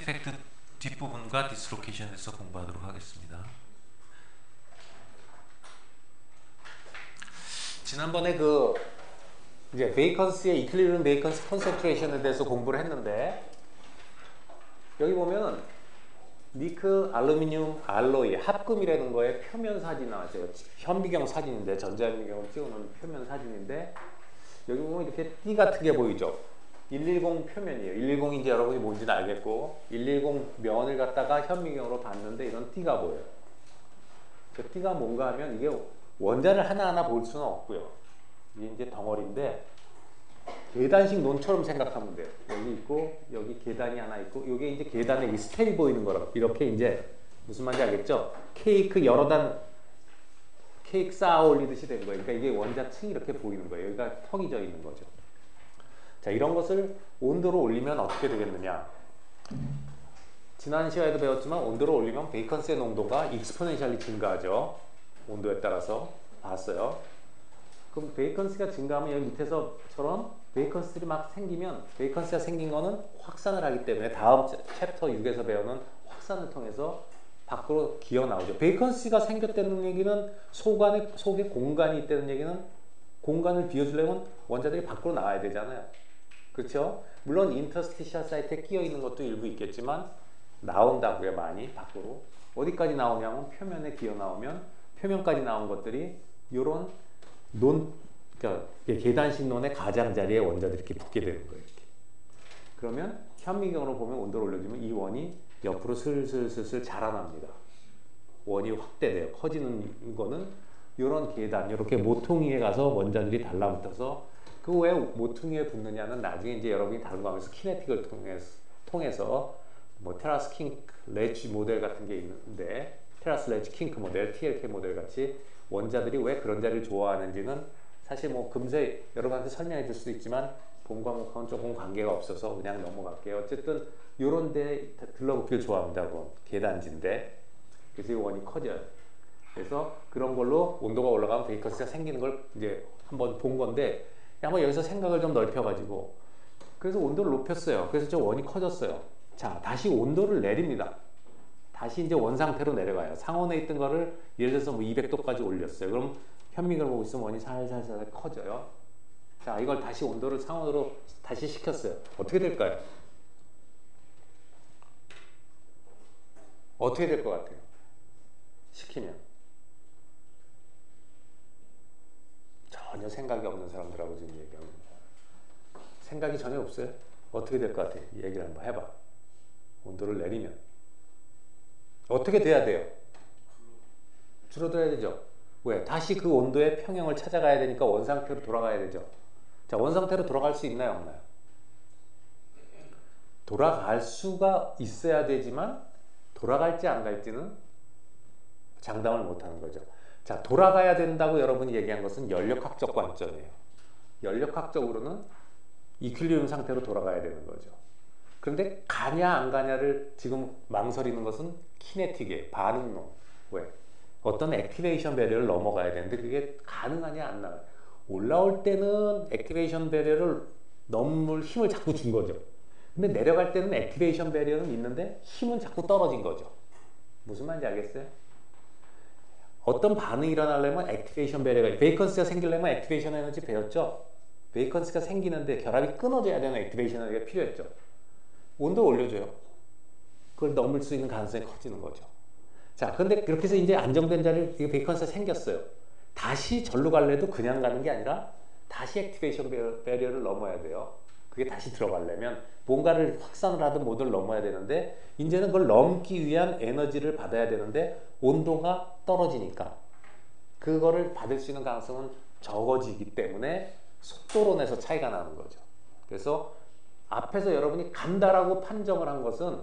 디펙트 뒷부분과 디스로케이션에서 공부하도록 하겠습니다. 지난번에 이제 베이컨스의 이클리브리엄 베이컨스 컨센트레이션에 대해서 공부를 했는데, 여기 보면 니켈, 알루미늄, 알로이, 합금이라는 거에 표면 사진 나왔어요. 현미경 사진인데, 전자현미경을 찍어놓은 표면 사진인데, 여기 보면 이렇게 띠 같은 게 보이죠? 110 표면이에요. 110인지 여러분이 뭔지는 알겠고, 110 면을 갖다가 현미경으로 봤는데 이런 띠가 보여요. 그 띠가 뭔가 하면 이게 원자를 하나하나 볼 수는 없고요. 이게 이제 덩어리인데, 계단식 논처럼 생각하면 돼요. 여기 있고, 여기 계단이 하나 있고, 이게 이제 계단에 이 스텝이 보이는 거라고. 이렇게 이제, 무슨 말인지 알겠죠? 케이크 여러 단, 케이크 쌓아 올리듯이 된 거예요. 그러니까 이게 원자층이 이렇게 보이는 거예요. 여기가 턱이 져 있는 거죠. 자, 이런 것을 온도로 올리면 어떻게 되겠느냐? 지난 시간에도 배웠지만 온도를 올리면 베이컨스의 농도가 익스포넨셜리 증가하죠. 온도에 따라서 봤어요. 그럼 베이컨스가 증가하면 여기 밑에서처럼 베이컨스들이 막 생기면, 베이컨스가 생긴 거는 확산을 하기 때문에 다음 챕터 6에서 배우는 확산을 통해서 밖으로 기어 나오죠. 베이컨스가 생겼다는 얘기는 속에 공간이 있다는 얘기는, 공간을 비워주려면 원자들이 밖으로 나와야 되잖아요. 그렇죠? 물론 인터스티셜 사이트에 끼어 있는 것도 일부 있겠지만 나온다고요. 많이 밖으로. 어디까지 나오냐면 표면에 기어 나오면, 표면까지 나온 것들이 이런 그러니까 계단식 논의 가장자리에 원자들이 이렇게 붙게 되는 거예요. 이렇게. 그러면 현미경으로 보면 온도를 올려주면 이 원이 옆으로 슬슬슬슬 자라납니다. 원이 확대돼요. 커지는 거는 이런 계단, 이렇게 모퉁이에 가서 원자들이 달라붙어서, 그 왜 모퉁이에 붙느냐는 나중에 이제 여러분이 다른 거 하면서 키네틱을 통해서 뭐 테라스 킹크 레지 모델 같은 게 있는데, 테라스 레지 킹크 모델, TLK 모델 같이 원자들이 왜 그런 자리를 좋아하는지는 사실 뭐 금세 여러분한테 설명해 줄 수도 있지만 본 과목하고는 조금 관계가 없어서 그냥 넘어갈게요. 어쨌든 요런 데 들러붙기를 좋아합니다. 계단지인데. 그래서 이 원이 커져요. 그래서 그런 걸로 온도가 올라가면 베이컨스가 생기는 걸 이제 한번 본 건데, 한번 여기서 생각을 좀 넓혀가지고, 그래서 온도를 높였어요. 그래서 저 원이 커졌어요. 자, 다시 온도를 내립니다. 다시 이제 원 상태로 내려가요. 상온에 있던 거를 예를 들어서 뭐 200도까지 올렸어요. 그럼 현미경을 보고 있으면 원이 살살살 커져요. 자, 이걸 다시 온도를 상온으로 다시 식혔어요. 어떻게 될까요? 어떻게 될 것 같아요? 식히면. 전혀 생각이 없는 사람들하고 지금 얘기하는 거예요. 생각이 전혀 없어요? 어떻게 될 것 같아요? 얘기를 한번 해봐. 온도를 내리면. 어떻게 돼야 돼요? 줄어들어야 되죠. 왜? 다시 그 온도의 평형을 찾아가야 되니까 원상태로 돌아가야 되죠. 자, 원상태로 돌아갈 수 있나요? 없나요? 돌아갈 수가 있어야 되지만 돌아갈지 안 갈지는 장담을 못하는 거죠. 자, 돌아가야 된다고 여러분이 얘기한 것은 연력학적 관점이에요. 연력학적으로는 이퀄리brium 상태로 돌아가야 되는 거죠. 그런데 가냐 안 가냐를 지금 망설이는 것은 키네틱이에요. 반응론. 왜? 어떤 액티베이션 배리어를 넘어가야 되는데 그게 가능하냐 안 나가냐. 올라올 때는 액티베이션 배리어를 넘을 힘을 자꾸 준 거죠. 근데 내려갈 때는 액티베이션 배리어는 있는데 힘은 자꾸 떨어진 거죠. 무슨 말인지 알겠어요? 어떤 반응이 일어나려면 액티베이션 배리어가, 베이컨스가 생기려면 액티베이션 에너지 배웠죠? 베이컨스가 생기는데 결합이 끊어져야 되는 액티베이션 에너지가 필요했죠. 온도를 올려줘요. 그걸 넘을 수 있는 가능성이 커지는 거죠. 자, 그런데 그렇게 해서 이제 안정된 자리를 베이컨스가 생겼어요. 다시 절로 갈래도 그냥 가는 게 아니라 다시 액티베이션 배리어를 넘어야 돼요. 그게 다시 들어가려면 뭔가를 확산을 하든 뭐든 넘어야 되는데, 이제는 그걸 넘기 위한 에너지를 받아야 되는데 온도가 떨어지니까 그거를 받을 수 있는 가능성은 적어지기 때문에 속도론에서 차이가 나는 거죠. 그래서 앞에서 여러분이 간다라고 판정을 한 것은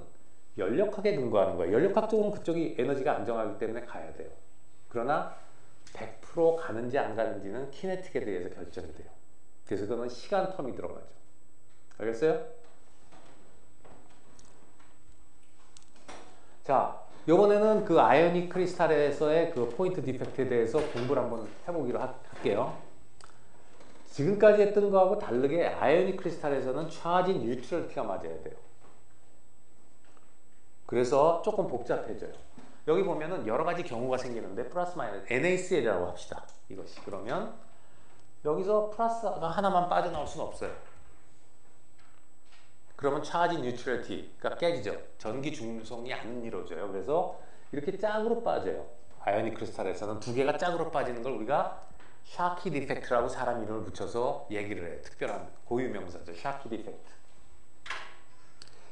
연력학에 근거하는 거예요. 연력학적으로는 그쪽이 에너지가 안정하기 때문에 가야 돼요. 그러나 100% 가는지 안 가는지는 키네틱에 대해서 결정이 돼요. 그래서 그거는 시간 텀이 들어가죠. 알겠어요? 자, 요번에는 그 아이오닉 크리스탈에서의 그 포인트 디펙트에 대해서 공부를 한번 해보기로 할게요. 지금까지 했던 거하고 다르게 아이오닉 크리스탈에서는 차지 뉴트럴티가 맞아야 돼요. 그래서 조금 복잡해져요. 여기 보면은 여러 가지 경우가 생기는데 플러스 마이너스 NaCl이라고 합시다. 이것이 그러면 여기서 플러스가 하나만 빠져나올 수는 없어요. 그러면 차지 뉴트럴티가 깨지죠. 전기 중성이 안 이루어져요. 그래서 이렇게 짝으로 빠져요. 아이오닉 크리스탈에서는 두 개가 짝으로 빠지는 걸 우리가 샤키 디펙트라고 사람 이름을 붙여서 얘기를 해요. 특별한 고유명사죠. 샤키 디펙트.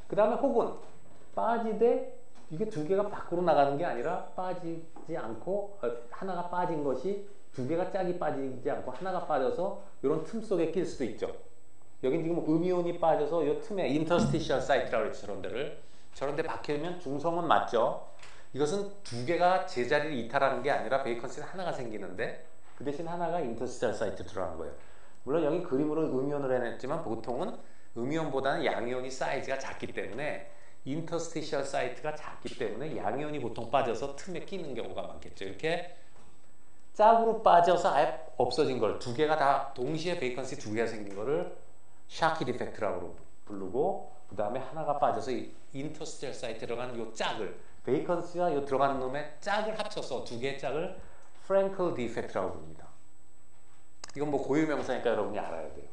그 다음에 혹은 빠지되 이게 두 개가 밖으로 나가는 게 아니라 빠지지 않고 하나가 빠진 것이 두 개가 짝이 빠지지 않고 하나가 빠져서 이런 틈 속에 낄 수도 있죠. 여긴 지금 음이온이 빠져서 이 틈에 인터스티셜 사이트라고 했죠. 저런 데 박히면 중성은 맞죠. 이것은 두 개가 제자리를 이탈하는 게 아니라 베이컨스는 하나가 생기는데 그 대신 하나가 인터스티셜 사이트에 들어가는 거예요. 물론 여기 그림으로 음이온을 해냈지만 보통은 음이온보다는 양이온이 사이즈가 작기 때문에 인터스티셜 사이트가 작기 때문에 양이온이 보통 빠져서 틈에 끼는 경우가 많겠죠. 이렇게 짝으로 빠져서 아예 없어진 걸 두 개가 다 동시에 베이컨시 두 개가 생긴 거를 샤키 디펙트라고 부르고 그 다음에 하나가 빠져서 이 인터스티셜 사이트에 들어가는 이 짝을 베이컨시가 이 들어가는 놈의 짝을 합쳐서 두 개의 짝을 프랭클 디펙트라고 부릅니다. 이건 뭐 고유명사니까 여러분이 알아야 돼요.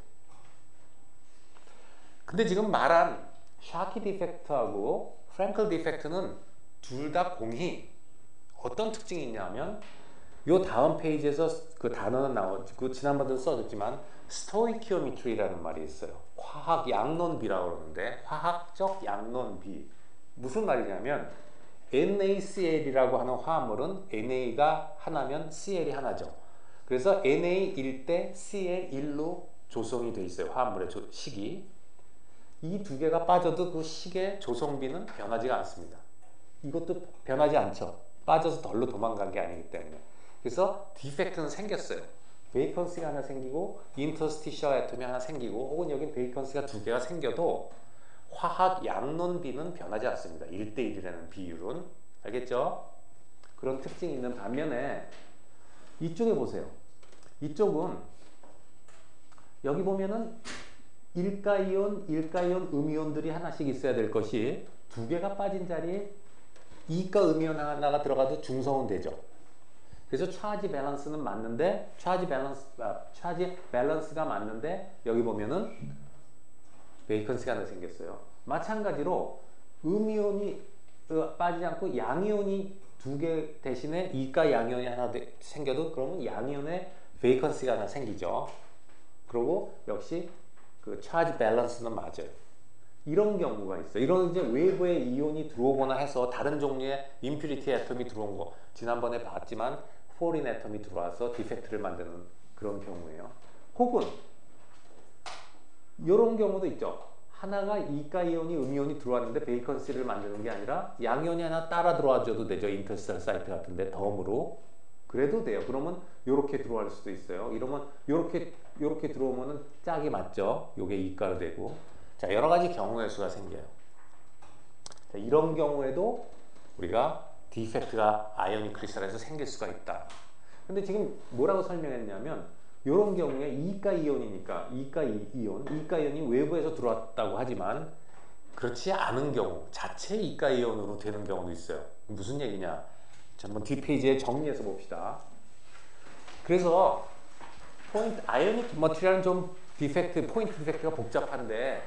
근데 지금 말한 샤키 디펙트하고 프랭클 디펙트는 둘 다 공히 어떤 특징이 있냐면 요 다음 페이지에서 그 단어는 나오고 지난번에도 써줬지만 스토이키오미트리라는 말이 있어요. 화학 양론비라고 그러는데 화학적 양론비 무슨 말이냐면 NaCl이라고 하는 화합물은 Na가 하나면 Cl이 하나죠. 그래서 Na1 대 Cl1로 조성이 돼 있어요. 화합물의 식이. 이 두 개가 빠져도 그 식의 조성비는 변하지가 않습니다. 이것도 변하지 않죠. 빠져서 덜로 도망간 게 아니기 때문에. 그래서 디펙트는 생겼어요. 베이컨스가 하나 생기고 인터스티셜 애톰이 하나 생기고 혹은 여긴 베이컨스가 두 개가 생겨도 화학 양론비는 변하지 않습니다. 1대1이라는 비율은. 알겠죠? 그런 특징이 있는 반면에 이쪽에 보세요. 이쪽은 여기 보면은 일가이온, 음이온들이 하나씩 있어야 될 것이 두 개가 빠진 자리에 이가 음이온 하나가 들어가도 중성은 되죠. 그래서 차지 밸런스는 맞는데 차지 밸런스가 맞는데 여기 보면은 베이컨스가 하나 생겼어요. 마찬가지로 음이온이 빠지지 않고 양이온이 두 개 대신에 이가 양이온이 하나 생겨도 그러면 양이온에 베이컨스가 하나 생기죠. 그리고 역시 그 차지 밸런스는 맞아요. 이런 경우가 있어요. 이런 이제 외부에 이온이 들어오거나 해서 다른 종류의 임퓨리티 애톰이 들어온 거 지난번에 봤지만 포린 애톰이 들어와서 디펙트를 만드는 그런 경우예요. 혹은 이런 경우도 있죠. 하나가 이가 이온이 음이온이 들어왔는데 베이컨시를 만드는 게 아니라 양이온이 하나 따라 들어와줘도 되죠. 인터스텔 사이트 같은데 덤으로 그래도 돼요. 그러면 이렇게 들어갈 수도 있어요. 이러면 이렇게 들어오면은 짝이 맞죠. 요게 이가로 되고 자 여러 가지 경우의 수가 생겨요. 자, 이런 경우에도 우리가 디펙트가 아이오닉 크리스탈에서 생길 수가 있다. 근데 지금 뭐라고 설명했냐면 이런 경우에 이가 이온이니까 이가 이온이 외부에서 들어왔다고 하지만 그렇지 않은 경우 자체 이가 이온으로 되는 경우도 있어요. 무슨 얘기냐? 자, 한번 뒷페이지에 정리해서 봅시다. 그래서 아이오닉 머티리얼은 좀 포인트 디펙트가 복잡한데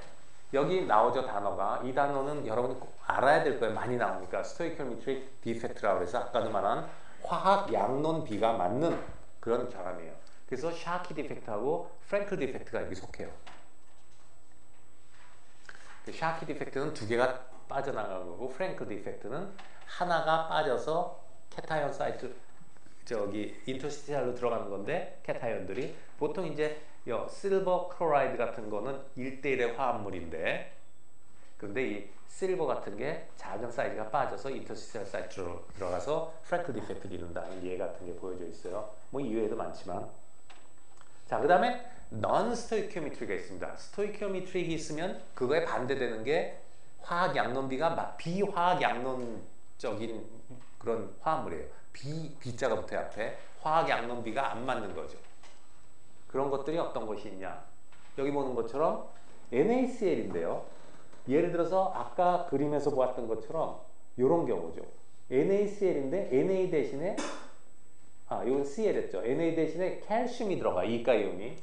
여기 나오죠 단어가. 이 단어는 여러분이 꼭 알아야 될 거예요. 많이 나오니까 스토이키오메트릭 디펙트라고 해서 아까도 말한 화학 양론비가 맞는 그런 결함이에요. 그래서 샤키 디펙트하고 프랭클 디펙트가 여기 속해요. 샤키 디펙트는 두 개가 빠져나가는 거고 프랭클 디펙트는 하나가 빠져서 케타이온 사이트 인터스티셜로 들어가는 건데 케타이온들이 보통 이제 실버 클로라이드 같은 거는 1대1의 화합물인데 그런데 이 실버 같은 게 작은 사이즈가 빠져서 인터스티셜 사이트로 들어가서 프랭클 디펙트를 이룬다는 예 같은 게 보여져 있어요. 뭐 이외에도 많지만 자, 그 다음에 non 스토이키오메트리가 있습니다. 스토이키오메트릭이 있으면 그거에 반대되는 게 화학 양론비가 비화학 양론적인 그런 화합물이에요. B자가 붙어요 앞에. 화학 양론비가 안 맞는 거죠. 그런 것들이 어떤 것이 있냐. 여기 보는 것처럼 NaCl인데요. 예를 들어서 아까 그림에서 보았던 것처럼 이런 경우죠. NaCl인데 Na 대신에 이건 Cl했죠. Na 대신에 칼슘이 들어가. 이가이온이.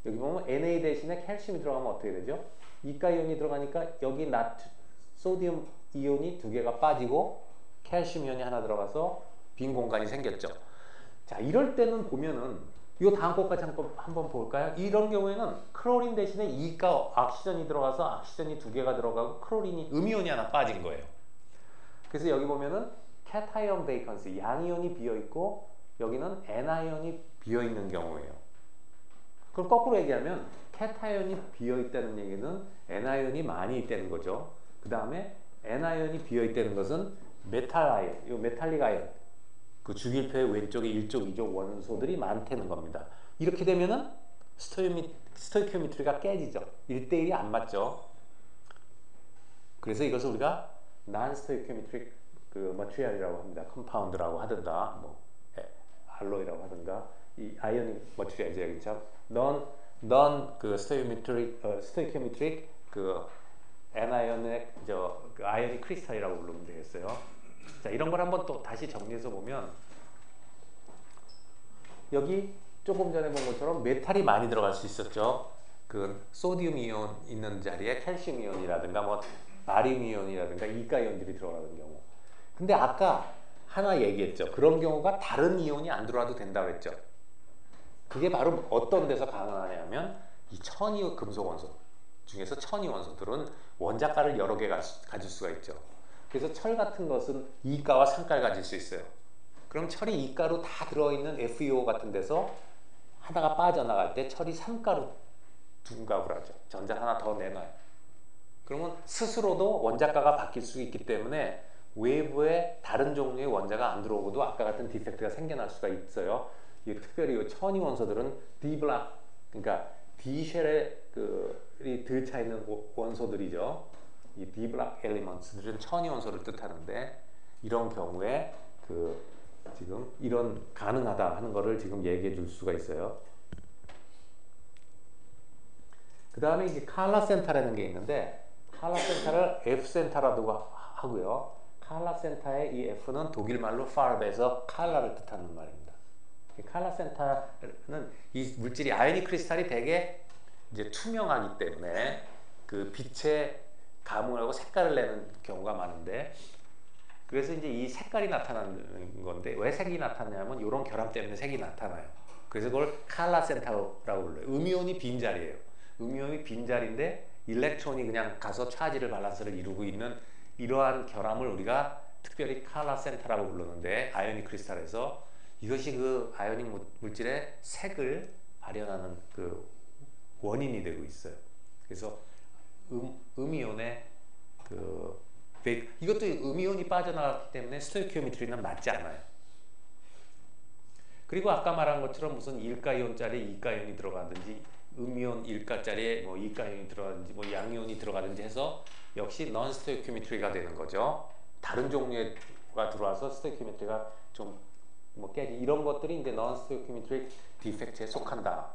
여기 보면 Na 대신에 칼슘이 들어가면 어떻게 되죠? 이가이온이 들어가니까 여기 소디움 이온이 두 개가 빠지고 칼슘 이온이 하나 들어가서 빈 공간이 생겼죠. 자, 이럴 때는 보면은 이 다음 것까지 한번 볼까요? 이런 경우에는 클로린 대신에 이가 옥시전이 들어가서 옥시전이 두 개가 들어가고 클로린이 음이온이 하나 빠진 거예요. 그래서 여기 보면은 캐타이온 베이컨시 양이온이 비어 있고 여기는 N아이온이 비어 있는 경우예요. 그럼 거꾸로 얘기하면 캐타이온이 비어 있다는 얘기는 N아이온이 많이 있다는 거죠. 그 다음에 N아이온이 비어 있다는 것은 메탈 아이온, 이 메탈릭 아이온, 그 주기표의 왼쪽에 1족, 2족 원소들이 많다는 겁니다. 이렇게 되면은 스토이키오메트리가 깨지죠. 1대1이 안 맞죠. 그래서 이것을 우리가 non-stoichiometric 머티리얼이라고 합니다. 컴파운드라고 하든가 뭐 알로이라고 하든가 이 아이오닉 머티리얼이죠. 여기처럼 non stoichiometric N아이온의 아이오닉 크리스탈이라고 부르면 되겠어요. 자, 이런 걸 한번 또 다시 정리해서 보면 여기 조금 전에 본 것처럼 메탈이 많이 들어갈 수 있었죠. 그 소디움 이온 있는 자리에 칼슘 이온이라든가 뭐 바륨 이온이라든가 이가 이온들이 들어가는 경우. 근데 아까 하나 얘기했죠. 그런 경우가 다른 이온이 안 들어와도 된다고 했죠. 그게 바로 어떤 데서 가능하냐면 이 천이 금속 원소 중에서 천이 원소들은 원자가를 여러 개 가질 수가 있죠. 그래서 철 같은 것은 이가와 삼가를 가질 수 있어요. 그럼 철이 이가로 다 들어있는 FeO 같은 데서 하나가 빠져나갈 때 철이 삼가로 둔갑을 하죠. 전자 하나 더 내놔요. 그러면 스스로도 원자가가 바뀔 수 있기 때문에 외부에 다른 종류의 원자가 안 들어오고도 아까 같은 디펙트가 생겨날 수가 있어요. 특별히 이 천이 원소들은 D블락, 그러니까 D쉘에 들차 있는 원소들이죠. 이 D블락 엘리먼트들은 천이 원소를 뜻하는데 이런 경우에 지금 이런 가능하다 하는 거를 지금 얘기해 줄 수가 있어요. 그 다음에 이제 칼라 센타라는 게 있는데 칼라 센타를 F 센타라고 하고요. 칼라 센타의 이 F는 독일 말로 farb에서 칼라를 뜻하는 말입니다. 칼라 센타는 이 물질이 아이오닉 크리스탈이 되게 이제 투명하기 때문에 그 빛에 감응을 하고 색깔을 내는 경우가 많은데 그래서 이제 이 색깔이 나타나는 건데 왜 색이 나타나냐면 이런 결함 때문에 색이 나타나요. 그래서 그걸 칼라 센타라고 불러요. 음이온이 빈자리예요. 음이온이 빈자리인데 일렉트론이 그냥 가서 차지를 밸런스를 이루고 있는 이러한 결함을 우리가 특별히 칼라 센타라고 부르는데 아이오닉 크리스탈에서 이것이 그 아이오닉 물질의 색을 발현하는 그 원인이 되고 있어요. 그래서 음이온의 이것도 음이온이 빠져나갔기 때문에 스토이키오메트리는 맞지 않아요. 그리고 아까 말한 것처럼 무슨 1가이온짜리 2가이온이 들어가든지 음이온 1가짜리에 뭐 2가이온이 들어가든지 뭐 양이온이 들어가든지 해서 역시 non 스토이키오메트리가 되는 거죠. 다른 종류가 들어와서 스토이키오메트리가 좀 뭐 깨지 이런 것들이 이제 non 스토이키오메트릭 디펙트에 속한다.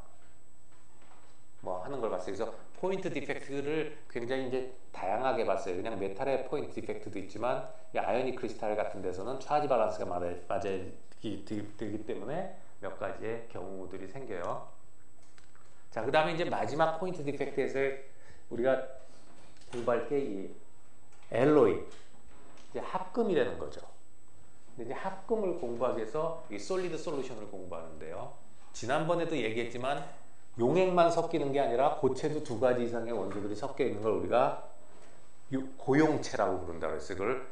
뭐 하는 걸 봤어요. 그래서 포인트 디펙트를 굉장히 이제 다양하게 봤어요. 그냥 메탈의 포인트 디펙트도 있지만 이 아이오닉 크리스탈 같은 데서는 차지 밸런스가 맞아지기 되기 때문에 몇 가지의 경우들이 생겨요. 자, 그 다음에 이제 마지막 포인트 디펙트에서 우리가 공부할 게 이 엘로이, 이제 합금이라는 거죠. 근데 이제 합금을 공부하기 위해서 이 솔리드 솔루션을 공부하는데요. 지난번에도 얘기했지만 용액만 섞이는 게 아니라 고체도 두 가지 이상의 원소들이 섞여 있는 걸 우리가 고용체라고 부른다고 했어요. 그걸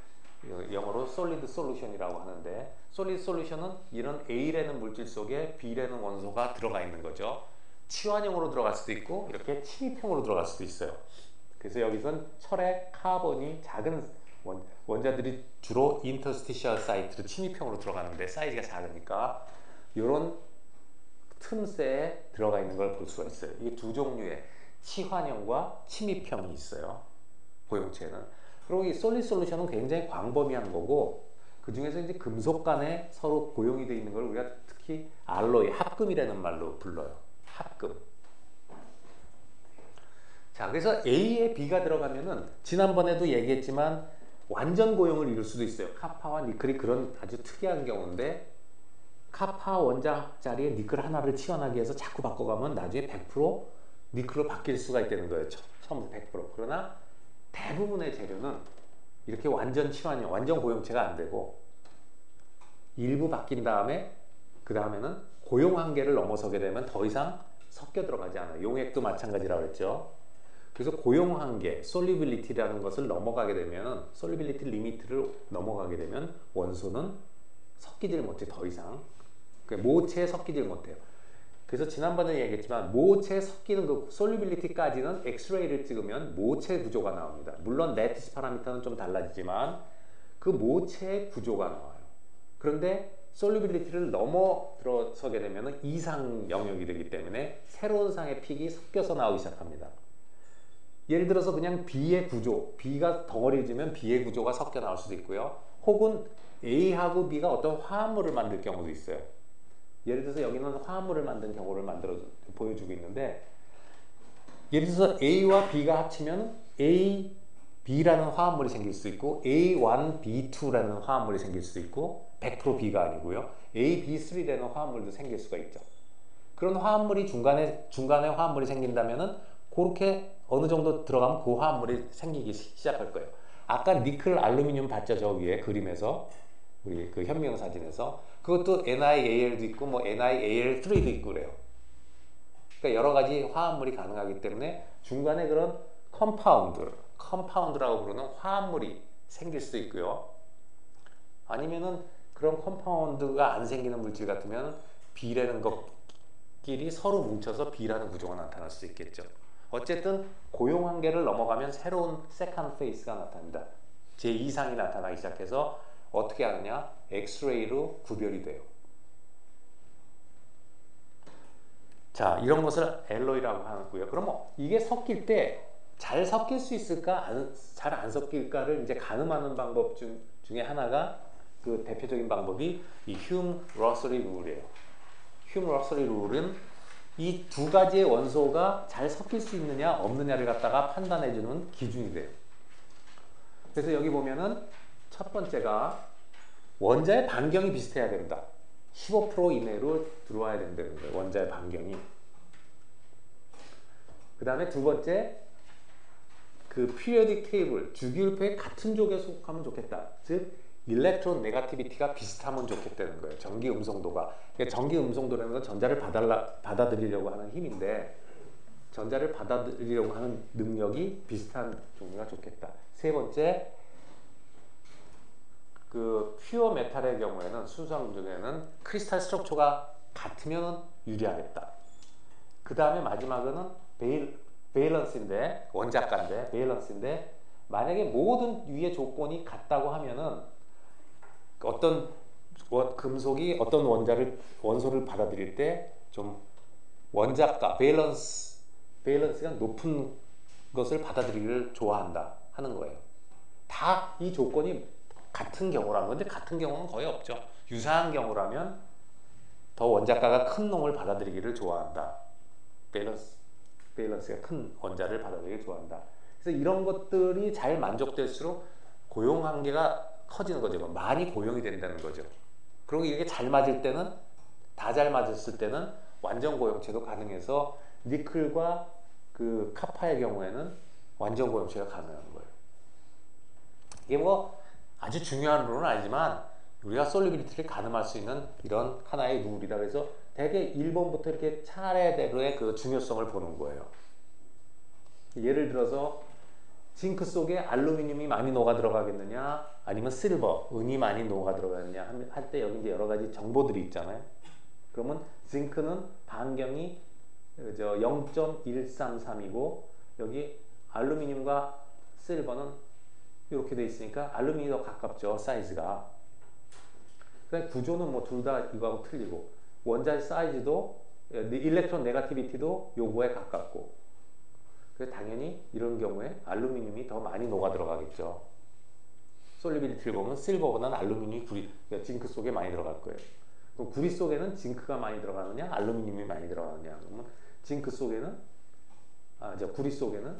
영어로 솔리드 솔루션이라고 하는데 솔리드 솔루션은 이런 A라는 물질 속에 B라는 원소가 들어가 있는 거죠. 치환형으로 들어갈 수도 있고 이렇게 침입형으로 들어갈 수도 있어요. 그래서 여기선 철의 카본이 작은 원자들이 주로 인터스티셜 사이트로 침입형으로 들어가는데 사이즈가 작으니까 이런 틈새에 들어가 있는 걸 볼 수가 있어요. 이게 두 종류의 치환형과 침입형이 있어요. 고용체는. 그리고 이 솔리드 솔루션은 굉장히 광범위한 거고 그 중에서 이제 금속 간에 서로 고용이 되어 있는 걸 우리가 특히 알로이, 합금이라는 말로 불러요. 합금. 자, 그래서 A에 B가 들어가면은 지난번에도 얘기했지만 완전 고용을 이룰 수도 있어요. 카파와 니켈이 그런 아주 특이한 경우인데 카파 원자 자리에 니켈 하나를 치환하기 위해서 자꾸 바꿔가면 나중에 100% 니켈로 바뀔 수가 있다는 거예요. 처음부터 100%. 그러나 대부분의 재료는 이렇게 완전 치환이, 완전 고용체가 안 되고 일부 바뀐 다음에 그 다음에는 고용 한계를 넘어서게 되면 더 이상 섞여 들어가지 않아요. 용액도 마찬가지라고 했죠. 그래서 고용 한계, 솔리빌리티라는 것을 넘어가게 되면, 솔리빌리티 리미트를 넘어가게 되면 원소는 섞이질 못해, 더 이상. 모체에 섞이질 못해요. 그래서 지난번에 얘기했지만 모체에 섞이는 그 솔리빌리티까지는 엑스레이를 찍으면 모체 구조가 나옵니다. 물론 레티스 파라미터는 좀 달라지지만 그 모체의 구조가 나와요. 그런데 솔리빌리티를 넘어 들어서게 되면 이상 영역이 되기 때문에 새로운 상의 픽이 섞여서 나오기 시작합니다. 예를 들어서 그냥 B의 구조, B가 덩어리를 지면 B의 구조가 섞여 나올 수도 있고요. 혹은 A하고 B가 어떤 화합물을 만들 경우도 있어요. 예를 들어서 여기는 화합물을 만든 경우를 보여주고 있는데, 예를 들어서 A와 B가 합치면 A, B라는 화합물이 생길 수 있고 A1, B2라는 화합물이 생길 수 있고 100% B가 아니고요. A, B3라는 화합물도 생길 수가 있죠. 그런 화합물이 중간에 화합물이 생긴다면은 그렇게 어느 정도 들어가면 그 화합물이 생기기 시작할 거예요. 아까 니켈, 알루미늄 봤죠? 저 위에 그림에서, 우리 그 현미경 사진에서. 그것도 NiAl도 있고 뭐 NiAl3도 있고 그래요. 그러니까 여러 가지 화합물이 가능하기 때문에 중간에 그런 컴파운드라고 부르는 화합물이 생길 수도 있고요. 아니면은 그런 컴파운드가 안 생기는 물질 같으면 B라는 것끼리 서로 뭉쳐서 B라는 구조가 나타날 수 있겠죠. 어쨌든 고용 한계를 넘어가면 새로운 세컨드 페이스가 나타납니다. 제2상이 나타나기 시작해서 어떻게 하느냐? 엑스레이로 구별이 돼요. 자, 이런 것을 엘로이라고 하고요. 그러면 이게 섞일 때 잘 섞일 수 있을까? 잘 안 섞일까를 이제 가늠하는 방법 중에 하나가, 그 대표적인 방법이 이 휴մ-러셀리 룰이에요. 휴մ-러셀리 룰은 이 두 가지의 원소가 잘 섞일 수 있느냐 없느냐를 갖다가 판단해주는 기준이 돼요. 그래서 여기 보면은 첫 번째가 원자의 반경이 비슷해야 된다. 15% 이내로 들어와야 된다는 거예요. 원자의 반경이. 그 다음에 두 번째, 그 periodic table, 주기율표의 같은 족에 속하면 좋겠다. 즉 일렉트론 네거티비티가 비슷하면 좋겠다는 거예요. 전기 음성도가. 그러니까 전기 음성도라는 건 전자를 받아들이려고 하는 힘인데, 전자를 받아들이려고 하는 능력이 비슷한 종류가 좋겠다. 세 번째, 그 퓨어 메탈의 경우에는, 순수한 중에는 크리스탈 스트럭처가 같으면 유리하겠다. 그 다음에 마지막은 베일런스인데, 원자가인데 베일런스인데, 만약에 모든 위의 조건이 같다고 하면은 어떤 금속이 어떤 원소를 받아들일 때 좀 원자가 베일런스가 높은 것을 받아들이기를 좋아한다 하는 거예요. 다 이 조건이 같은 경우라는 건데, 같은 경우는 거의 없죠. 유사한 경우라면 더 원자가가 큰 놈을 받아들이기를 좋아한다. 베일런스가 큰 원자를 받아들이기를 좋아한다. 그래서 이런 것들이 잘 만족될수록 고용 한계가 커지는 거죠. 많이 고용이 된다는 거죠. 그리고 이게 잘 맞을 때는, 다 잘 맞았을 때는 완전 고용체도 가능해서 니켈과 그 카파의 경우에는 완전 고용체가 가능한 거예요. 이게 뭐 아주 중요한 룰은 아니지만 우리가 솔리빌리티를 가늠할 수 있는 이런 하나의 룰이다. 그래서 대개 1번부터 이렇게 차례대로의 그 중요성을 보는 거예요. 예를 들어서 징크 속에 알루미늄이 많이 녹아 들어가겠느냐, 아니면 실버, 은이 많이 녹아 들어가느냐 할 때 여기 이제 여러 가지 정보들이 있잖아요. 그러면 징크는 반경이 0.133이고 여기 알루미늄과 실버는 이렇게 돼 있으니까 알루미늄이 더 가깝죠, 사이즈가. 그러니까 구조는 뭐 둘 다 이거하고 틀리고, 원자의 사이즈도, 일렉트론 네거티비티도 요거에 가깝고, 그래서 당연히 이런 경우에 알루미늄이 더 많이 녹아 들어가겠죠. 솔리빌리티를 보면 실버보다는 알루미늄이 그러니까 징크 속에 많이 들어갈 거예요. 그럼 구리 속에는 징크가 많이 들어가느냐, 알루미늄이 많이 들어가느냐? 그러면 징크 속에는, 구리 속에는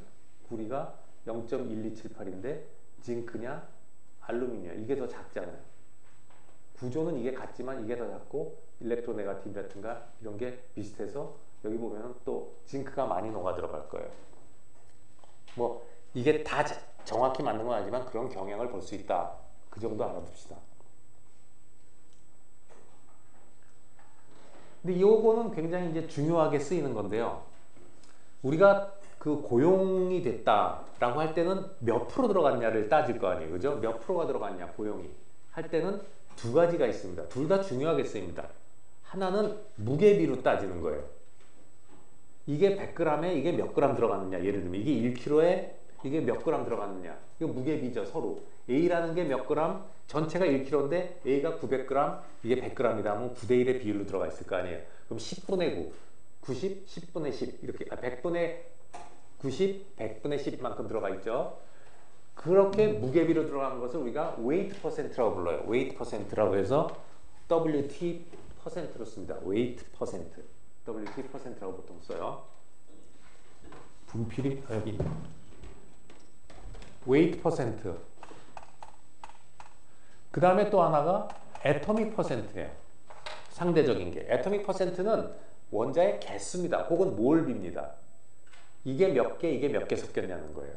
구리가 0.1278인데 징크냐, 알루미늄 이게 더 작잖아요. 구조는 이게 같지만 이게 더 작고 일렉트로네가티브라든가 이런 게 비슷해서 여기 보면 또 징크가 많이 녹아 들어갈 거예요. 뭐 이게 다 정확히 맞는 건 아니지만 그런 경향을 볼 수 있다. 그 정도 알아둡시다. 근데 이거는 굉장히 이제 중요하게 쓰이는 건데요. 우리가 그 고용이 됐다라고 할 때는 몇 프로 들어갔냐를 따질 거 아니에요. 그죠? 몇 프로가 들어갔냐, 고용이. 할 때는 두 가지가 있습니다. 둘 다 중요하게 쓰입니다. 하나는 무게비로 따지는 거예요. 이게 100g에 이게 몇 g 들어갔느냐. 예를 들면 이게 1kg에 이게 몇 g 들어갔느냐. 이거 무게비죠, 서로. A라는 게 몇 g, 전체가 1kg인데 A가 900g, 이게 100g이다 하면 9대 1의 비율로 들어가 있을 거 아니에요. 그럼 10분의 9, 90, 10분의 10 이렇게 100분의 90, 100분의 10만큼 들어가 있죠. 그렇게 무게비로 들어가는 것을 우리가 weight percent라고 불러요. weight percent라고 해서 WT %로 씁니다. weight percent. WT %라고 보통 써요. 분필이 여기 weight percent. 그 다음에 또 하나가 atomic percent예요. 상대적인 게. atomic percent는 원자의 개수입니다. 혹은 몰비입니다. 이게 몇 개, 이게 몇 개 섞였냐는 거예요.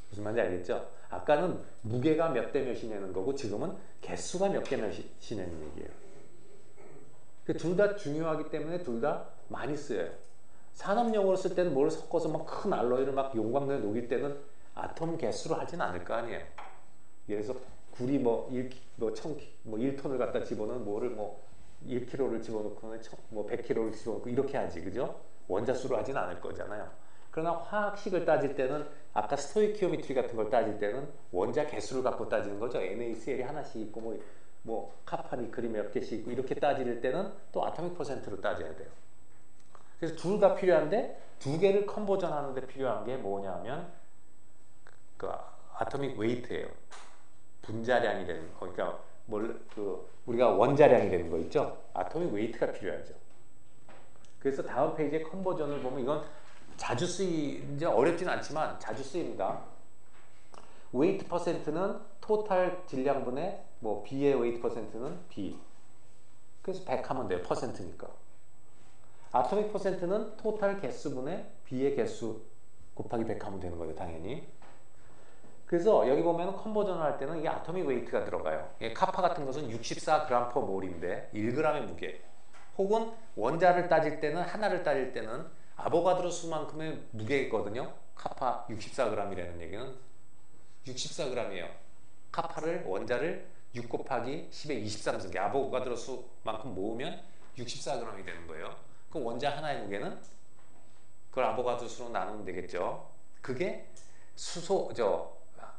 무슨 말인지 알겠죠? 아까는 무게가 몇 대 몇이냐는 거고 지금은 개수가 몇 개 몇이냐는 얘기예요. 둘 다 중요하기 때문에 둘 다 많이 쓰여요. 산업용으로 쓸 때는 뭘 섞어서 막 큰 알로이를 막 용광로에 녹일 때는 아톰 개수로 하진 않을 거 아니에요. 예를 들어서 굴이 뭐 1톤을 갖다 집어넣은 뭐를 뭐 1kg를 집어넣고는 뭐 100kg를 집어넣고 이렇게 하지, 그죠? 원자수로 하진 않을 거잖아요. 그러나 화학식을 따질 때는 아까 스토이키오미트리 같은 걸 따질 때는 원자 개수를 갖고 따지는 거죠. NaCl이 하나씩 있고 뭐 카파니클이 몇 개씩 있고 이렇게 따질 때는 또 아토믹 퍼센트로 따져야 돼요. 그래서 둘 다 필요한데 두 개를 컨버전 하는데 필요한 게 뭐냐 하면 그 아토믹 웨이트예요. 분자량이 되는 거. 그러니까 우리가 원자량이 되는 거 있죠. 아토믹 웨이트가 필요하죠. 그래서 다음 페이지에 컨버전을 보면 이건 자주 이제 어렵지는 않지만 자주 쓰입니다. 웨이트 퍼센트는 토탈 질량분의 뭐 B의 웨이트 퍼센트는 B. 그래서 100 하면 돼요. 퍼센트니까. 아토믹 퍼센트는 토탈 개수분의 B의 개수 곱하기 100 하면 되는 거죠. 당연히. 그래서 여기 보면 컨버전을 할 때는 이게 아토믹 웨이트가 들어가요. 카파 같은 것은 64g/몰인데 1g의 무게. 혹은 원자를 따질 때는 하나를 따질 때는 아보가드로 수만큼의 무게거든요. 카파 64g이라는 얘기는 64g이에요. 카파를 원자를 6 곱하기 10의 23승계 아보가드로 수만큼 모으면 64g이 되는 거예요. 그럼 원자 하나의 무게는 그걸 아보가드로 수로 나누면 되겠죠. 그게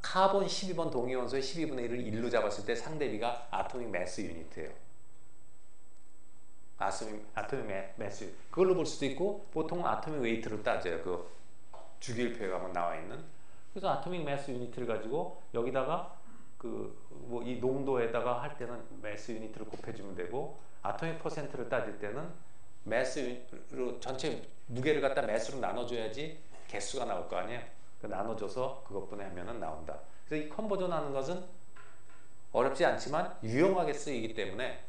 카본 12번 동위원소의 12분의 1을 1로 잡았을 때 상대비가 아토믹 매스 유니트예요. 아토믹 매스. 그걸로 볼 수도 있고 보통은 아토믹 웨이트로 따져요. 그 주기율표에 가면 나와 있는. 그래서 아토믹 매스 유니트를 가지고 여기다가 뭐 이 농도에다가 할 때는 매스 유니트를 곱해주면 되고 아토믹 퍼센트를 따질 때는 매스로 전체 무게를 갖다 매스로 나눠줘야지 개수가 나올 거 아니에요. 나눠줘서 그것분에 하면은 나온다. 그래서 이 컨버전 하는 것은 어렵지 않지만 유용하게 쓰이기 때문에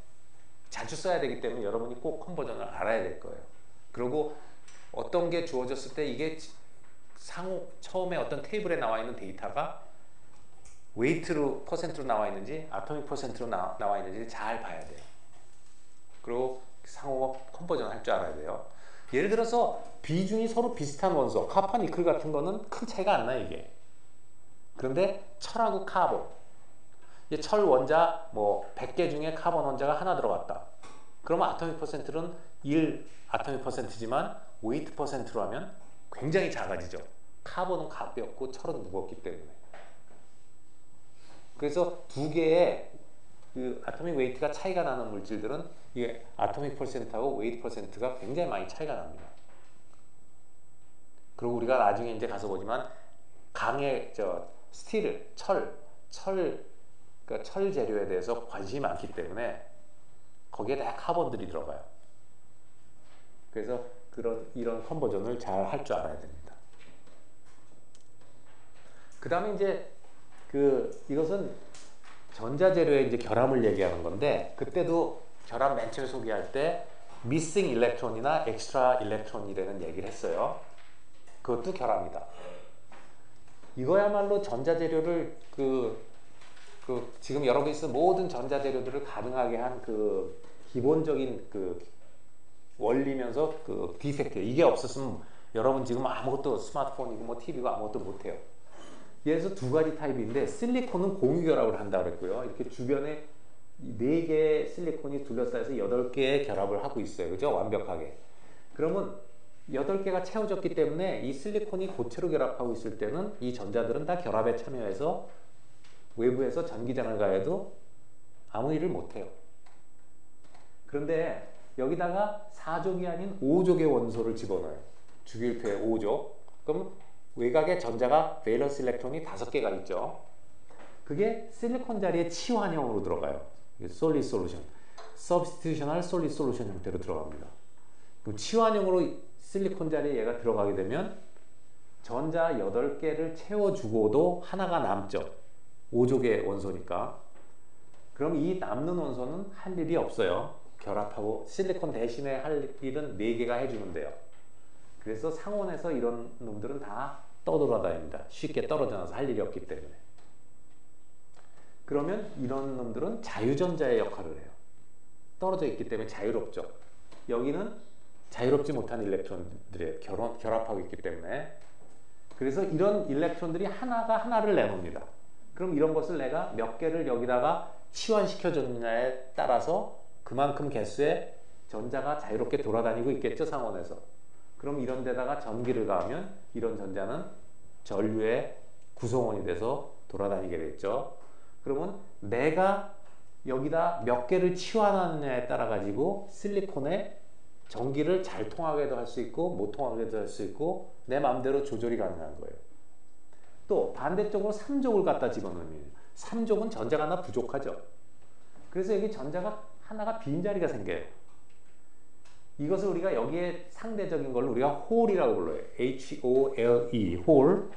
자주 써야 되기 때문에 여러분이 꼭 컨버전을 알아야 될 거예요. 그리고 어떤 게 주어졌을 때 이게 처음에 어떤 테이블에 나와 있는 데이터가 웨이트로 퍼센트로 나와 있는지 아토믹 퍼센트로 나와 있는지 잘 봐야 돼요. 그리고 상호 컨버전 할 줄 알아야 돼요. 예를 들어서 비중이 서로 비슷한 원소, 카파, 니클 같은 거는 큰 차이가 안 나요, 이게. 그런데 철하고 카본, 철 원자 뭐 100개 중에 카본 원자가 하나 들어갔다. 그러면 아토믹 퍼센트는 1 아토믹 퍼센트지만 웨이트 퍼센트로 하면 굉장히 작아지죠. 카본은 가볍고 철은 무겁기 때문에. 그래서 두 개의 그 아토믹 웨이트가 차이가 나는 물질들은 이게 아토믹 퍼센트하고 웨이트 퍼센트가 굉장히 많이 차이가 납니다. 그리고 우리가 나중에 이제 가서 보지만 스틸, 그러니까 철 재료에 대해서 관심이 많기 때문에 거기에 다 카본들이 들어가요. 그래서 이런 컨버전을 잘 할 줄 알아야 됩니다. 그 다음에 이제 이것은 전자재료의 이제 결함을 얘기하는 건데, 그때도 결함 맨 처음에 소개할 때 missing electron이나 extra electron이라는 얘기를 했어요. 그것도 결함이다. 이거야말로 전자재료를 지금 여러분이 쓰는 모든 전자재료들을 가능하게 한 그 기본적인 그 원리면서 그 디펙트. 이게 없었으면 여러분 지금 아무것도 스마트폰이고 뭐 TV고 아무것도 못해요. 얘에서 두 가지 타입인데, 실리콘은 공유 결합을 한다고 그랬고요. 이렇게 주변에 4개의 실리콘이 둘러싸여서 8개의 결합을 하고 있어요. 그죠? 완벽하게. 그러면 8개가 채워졌기 때문에 이 실리콘이 고체로 결합하고 있을 때는 이 전자들은 다 결합에 참여해서 외부에서 전기장을 가해도 아무 일을 못해요. 그런데 여기다가 4족이 아닌 5족의 원소를 집어넣어요. 주기율표에 5족. 그럼 외곽에 전자가 밸런스 일렉트론이 5개가 있죠. 그게 실리콘 자리에 치환형으로 들어가요. 솔리드 솔루션. 서브스티튜셔널 솔리드 솔루션 형태로 들어갑니다. 그럼 치환형으로 실리콘 자리에 얘가 들어가게 되면 전자 8개를 채워주고도 하나가 남죠. 5족의 원소니까. 그럼 이 남는 원소는 할 일이 없어요. 결합하고 실리콘 대신에 할 일은 4개가 해주면 돼요. 그래서 상온에서 이런 놈들은 다 떠돌아다닙니다. 쉽게 떨어져 나서 할 일이 없기 때문에. 그러면 이런 놈들은 자유전자의 역할을 해요. 떨어져 있기 때문에 자유롭죠. 여기는 자유롭지 못한 일렉트론들이 결합하고 있기 때문에. 그래서 이런 일렉트론들이 하나가 하나를 내놓습니다. 그럼 이런 것을 내가 몇 개를 여기다가 치환시켜줬느냐에 따라서 그만큼 개수의 전자가 자유롭게 돌아다니고 있겠죠, 상온에서. 그럼 이런 데다가 전기를 가하면 이런 전자는 전류의 구성원이 돼서 돌아다니게 되겠죠. 그러면 내가 여기다 몇 개를 치환하느냐에 따라 가지고 실리콘에 전기를 잘 통하게도 할 수 있고 못 통하게도 할 수 있고 내 마음대로 조절이 가능한 거예요. 또 반대쪽으로 3족을 갖다 집어넣으면 3족은 전자가 하나 부족하죠. 그래서 여기 전자가 하나가 빈자리가 생겨요. 이것을 우리가 여기에 상대적인 걸로 우리가 홀이라고 불러요. HOLE, 홀.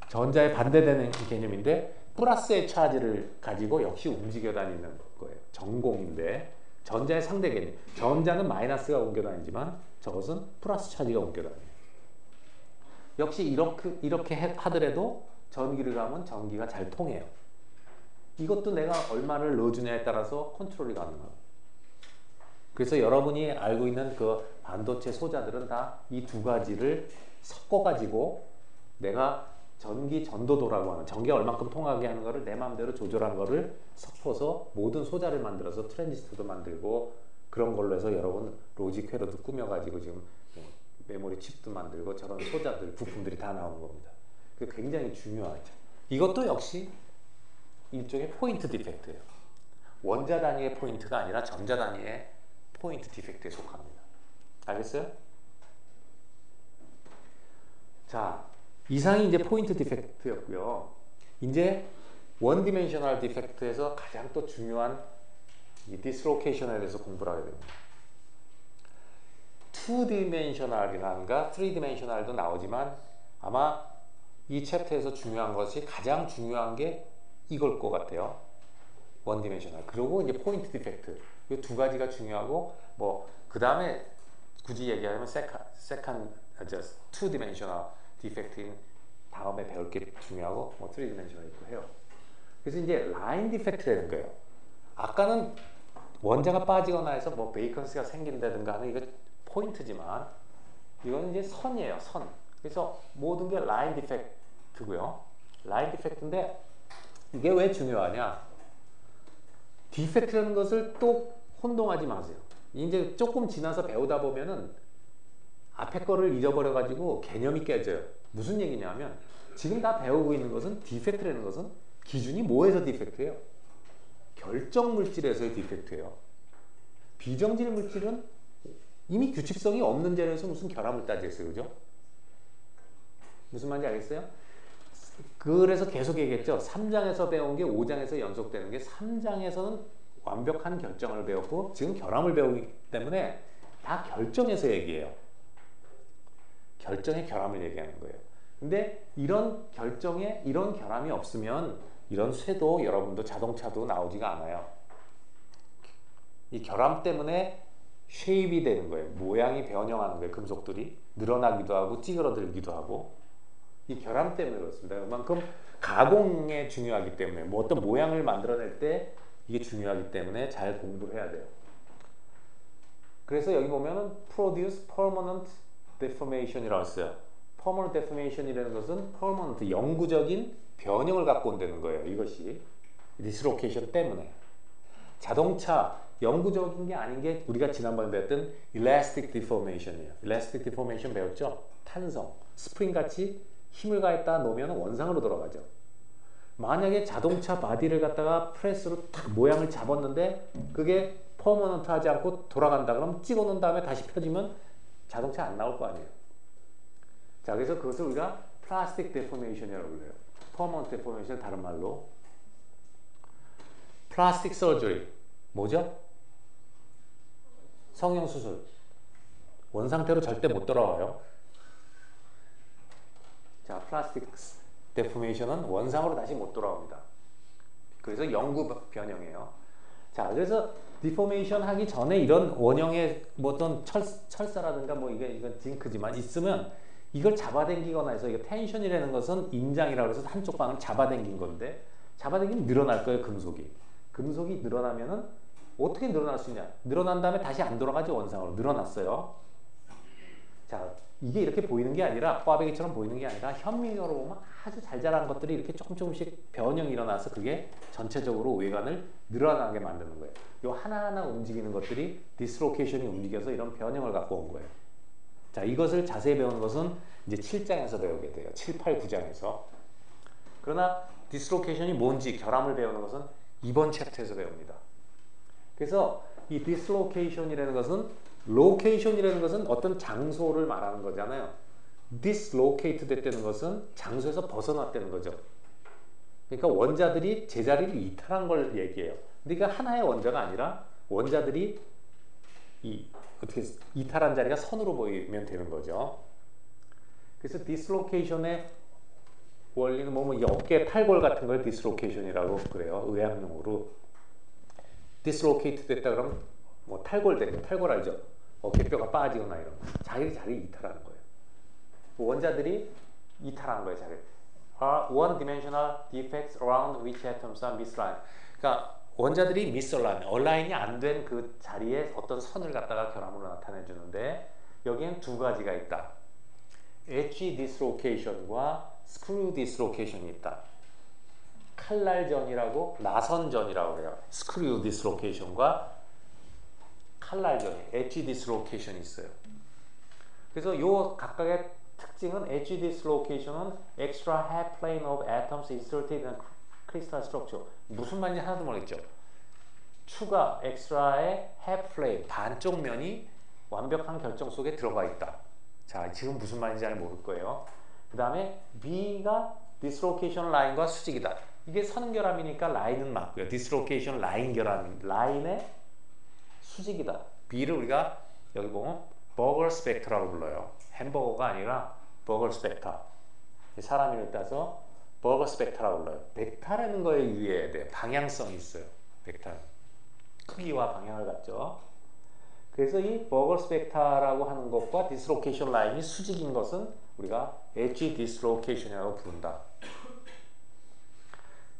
전자에 반대되는 개념인데 플러스의 차지를 가지고 역시 움직여 다니는 거예요. 전공인데 전자의 상대 개념. 전자는 마이너스가 옮겨 다니지만 저것은 플러스 차지가 옮겨 다녀요. 역시 이렇게 하더라도 전기를 가면 전기가 잘 통해요. 이것도 내가 얼마를 넣어주냐에 따라서 컨트롤이 가능하고. 그래서 여러분이 알고 있는 그 반도체 소자들은 다 이 두 가지를 섞어가지고 내가 전기 전도도라고 하는, 전기가 얼만큼 통하게 하는 거를 내 마음대로 조절하는 거를 섞어서 모든 소자를 만들어서 트랜지스터도 만들고 그런 걸로 해서 여러분 로직 회로도 꾸며가지고 지금 메모리 칩도 만들고 저런 소자들, 부품들이 다 나오는 겁니다. 그게 굉장히 중요하죠. 이것도 역시 일종의 포인트 디펙트예요. 원자 단위의 포인트가 아니라 전자 단위의 포인트 디펙트에 속합니다. 알겠어요? 자, 이상이 이제 포인트 디펙트였고요. 이제 원 디멘셔널 디펙트에서 가장 또 중요한 이 디스로케이션에 대해서 공부를 하게 됩니다. 2디멘셔널이란가 3디멘셔널도 나오지만 아마 이 챕터에서 중요한 것이 가장 중요한 게 이걸 것 같아요. 원 디멘셔널. 그리고 이제 포인트 디펙트. 이 두 가지가 중요하고 뭐 그 다음에 굳이 얘기하면 투 디멘셔널 디펙트인 다음에 배울 게 중요하고 뭐 3디멘셔널 있고 해요. 그래서 이제 라인 디펙트라는 거예요. 아까는 원자가 빠지거나 해서 뭐 베이컨스가 생긴다든가 하는 이거 포인트지만 이거는 이제 선이에요, 선. 그래서 모든 게 라인 디펙트고요. 라인 디펙트인데 이게 왜 중요하냐? 디펙트라는 것을 또 혼동하지 마세요. 이제 조금 지나서 배우다 보면은 앞에 거를 잊어버려가지고 개념이 깨져요. 무슨 얘기냐면 지금 다 배우고 있는 것은 디펙트라는 것은 기준이 뭐에서 디펙트예요? 결정 물질에서의 디펙트예요. 비정질 물질은 이미 규칙성이 없는 재료에서 무슨 결함을 따지겠어요, 그죠? 무슨 말인지 알겠어요? 그래서 계속 얘기했죠. 3장에서 배운 게 5장에서 연속되는 게 3장에서는 완벽한 결정을 배웠고 지금 결함을 배우기 때문에 다 결정에서 얘기해요. 결정의 결함을 얘기하는 거예요. 근데 이런 결정에 이런 결함이 없으면 이런 쇠도 여러분도 자동차도 나오지가 않아요. 이 결함 때문에 쉐입이 되는 거예요. 모양이 변형하는 거예요. 금속들이 늘어나기도 하고 찌그러들기도 하고 이 결함 때문에 그렇습니다. 그만큼 가공에 중요하기 때문에 뭐 어떤 모양을 만들어낼 때 이게 중요하기 때문에 잘 공부를 해야 돼요. 그래서 여기 보면은 produce permanent deformation이라고 했어요. permanent deformation이라는 것은 permanent 영구적인 변형을 갖고 온다는 거예요. 이것이 dislocation 때문에. 자동차 영구적인 게 아닌 게 우리가 지난번에 배웠던 elastic deformation이에요. elastic deformation 배웠죠? 탄성, 스프링 같이 힘을 가했다 놓으면 원상으로 돌아가죠. 만약에 자동차 바디를 갖다가 프레스로 탁 모양을 잡았는데 그게 퍼머넌트 하지 않고 돌아간다 그러면 찍어 놓은 다음에 다시 펴지면 자동차 안 나올 거 아니에요. 자, 그래서 그것을 우리가 플라스틱 데포메이션이라고 불러요. 퍼머넌트 데포메이션 다른 말로 플라스틱 서저리 뭐죠? 성형수술. 원상태로 절대 못 돌아와요. 자, 플라스틱 데포메이션은 원상으로 다시 못 돌아옵니다. 그래서 영구 변형이에요. 자, 그래서 디포메이션 하기 전에 이런 원형의 뭐 어떤 철사라든가 뭐 이건 징크지만 있으면 이걸 잡아당기거나 해서 이거 텐션이라는 것은 인장이라고 해서 한쪽 방을 잡아당긴 건데 잡아당기면 늘어날 거예요, 금속이. 금속이 늘어나면은 어떻게 늘어날 수 있냐? 늘어난 다음에 다시 안 돌아가죠, 원상으로. 늘어났어요. 자, 이게 이렇게 보이는 게 아니라 꽈배기처럼 보이는 게 아니라 현미경으로 보면 아주 잘 자란 것들이 이렇게 조금씩 변형이 일어나서 그게 전체적으로 외관을 늘어나게 만드는 거예요. 요 하나하나 움직이는 것들이 디스로케이션이 움직여서 이런 변형을 갖고 온 거예요. 자, 이것을 자세히 배우는 것은 이제 7장에서 배우게 돼요. 7, 8, 9장에서. 그러나 디스로케이션이 뭔지 결함을 배우는 것은 이번 챕터에서 배웁니다. 그래서 이 디스로케이션이라는 것은 로케이션이라는 것은 어떤 장소를 말하는 거잖아요. dislocate 됐다는 것은 장소에서 벗어났다는 거죠. 그러니까 원자들이 제자리를 이탈한 걸 얘기해요. 근데 이게 하나의 원자가 아니라 원자들이 어떻게 이탈한 자리가 선으로 보이면 되는 거죠. 그래서 dislocation의 원리는 뭐 이 어깨 탈골 같은 걸 dislocation이라고 그래요. 의학용어로. dislocate 됐다 그러면 뭐 탈골 알죠? 어깨뼈가 빠지거나 이런 거. 자기 이탈하는 거예요. 원자들이 이탈한 거예요, 자기. Are one-dimensional defects around which atoms are misaligned. 그러니까 원자들이 misaligned, 얼라인이 안 된 그 자리에 어떤 선을 갖다가 결함으로 나타내 주는데 여기엔 두 가지가 있다. edge dislocation과 screw dislocation이 있다. 칼날전이라고 나선전이라고 해요. screw dislocation과 칼날전이 edge dislocation이 있어요. 그래서 요 각각의 특징은 edge dislocation은 extra half plane of atoms inserted in crystal structure. 무슨 말인지 하나도 모르겠죠. 추가 extra의 half plane 반쪽 면이 완벽한 결정 속에 들어가 있다. 자, 지금 무슨 말인지 잘 모를 거예요. 그 다음에 B가 dislocation 라인과 수직이다. 이게 선결함이니까 라인은 맞고요. dislocation 라인 결함, 라인의 수직이다. B를 우리가 여기 보면 버거 스펙터라고 불러요. 햄버거가 아니라 버거 스펙터. 사람 이름을 따서 버거 스펙터라고 불러요. 벡터라는 거에 유의해야 돼요. 방향성이 있어요. 벡터. 크기와 방향을 갖죠. 그래서 이 버거 스펙터라고 하는 것과 디스로케이션 라인이 수직인 것은 우리가 엣지 디스로케이션이라고 부른다.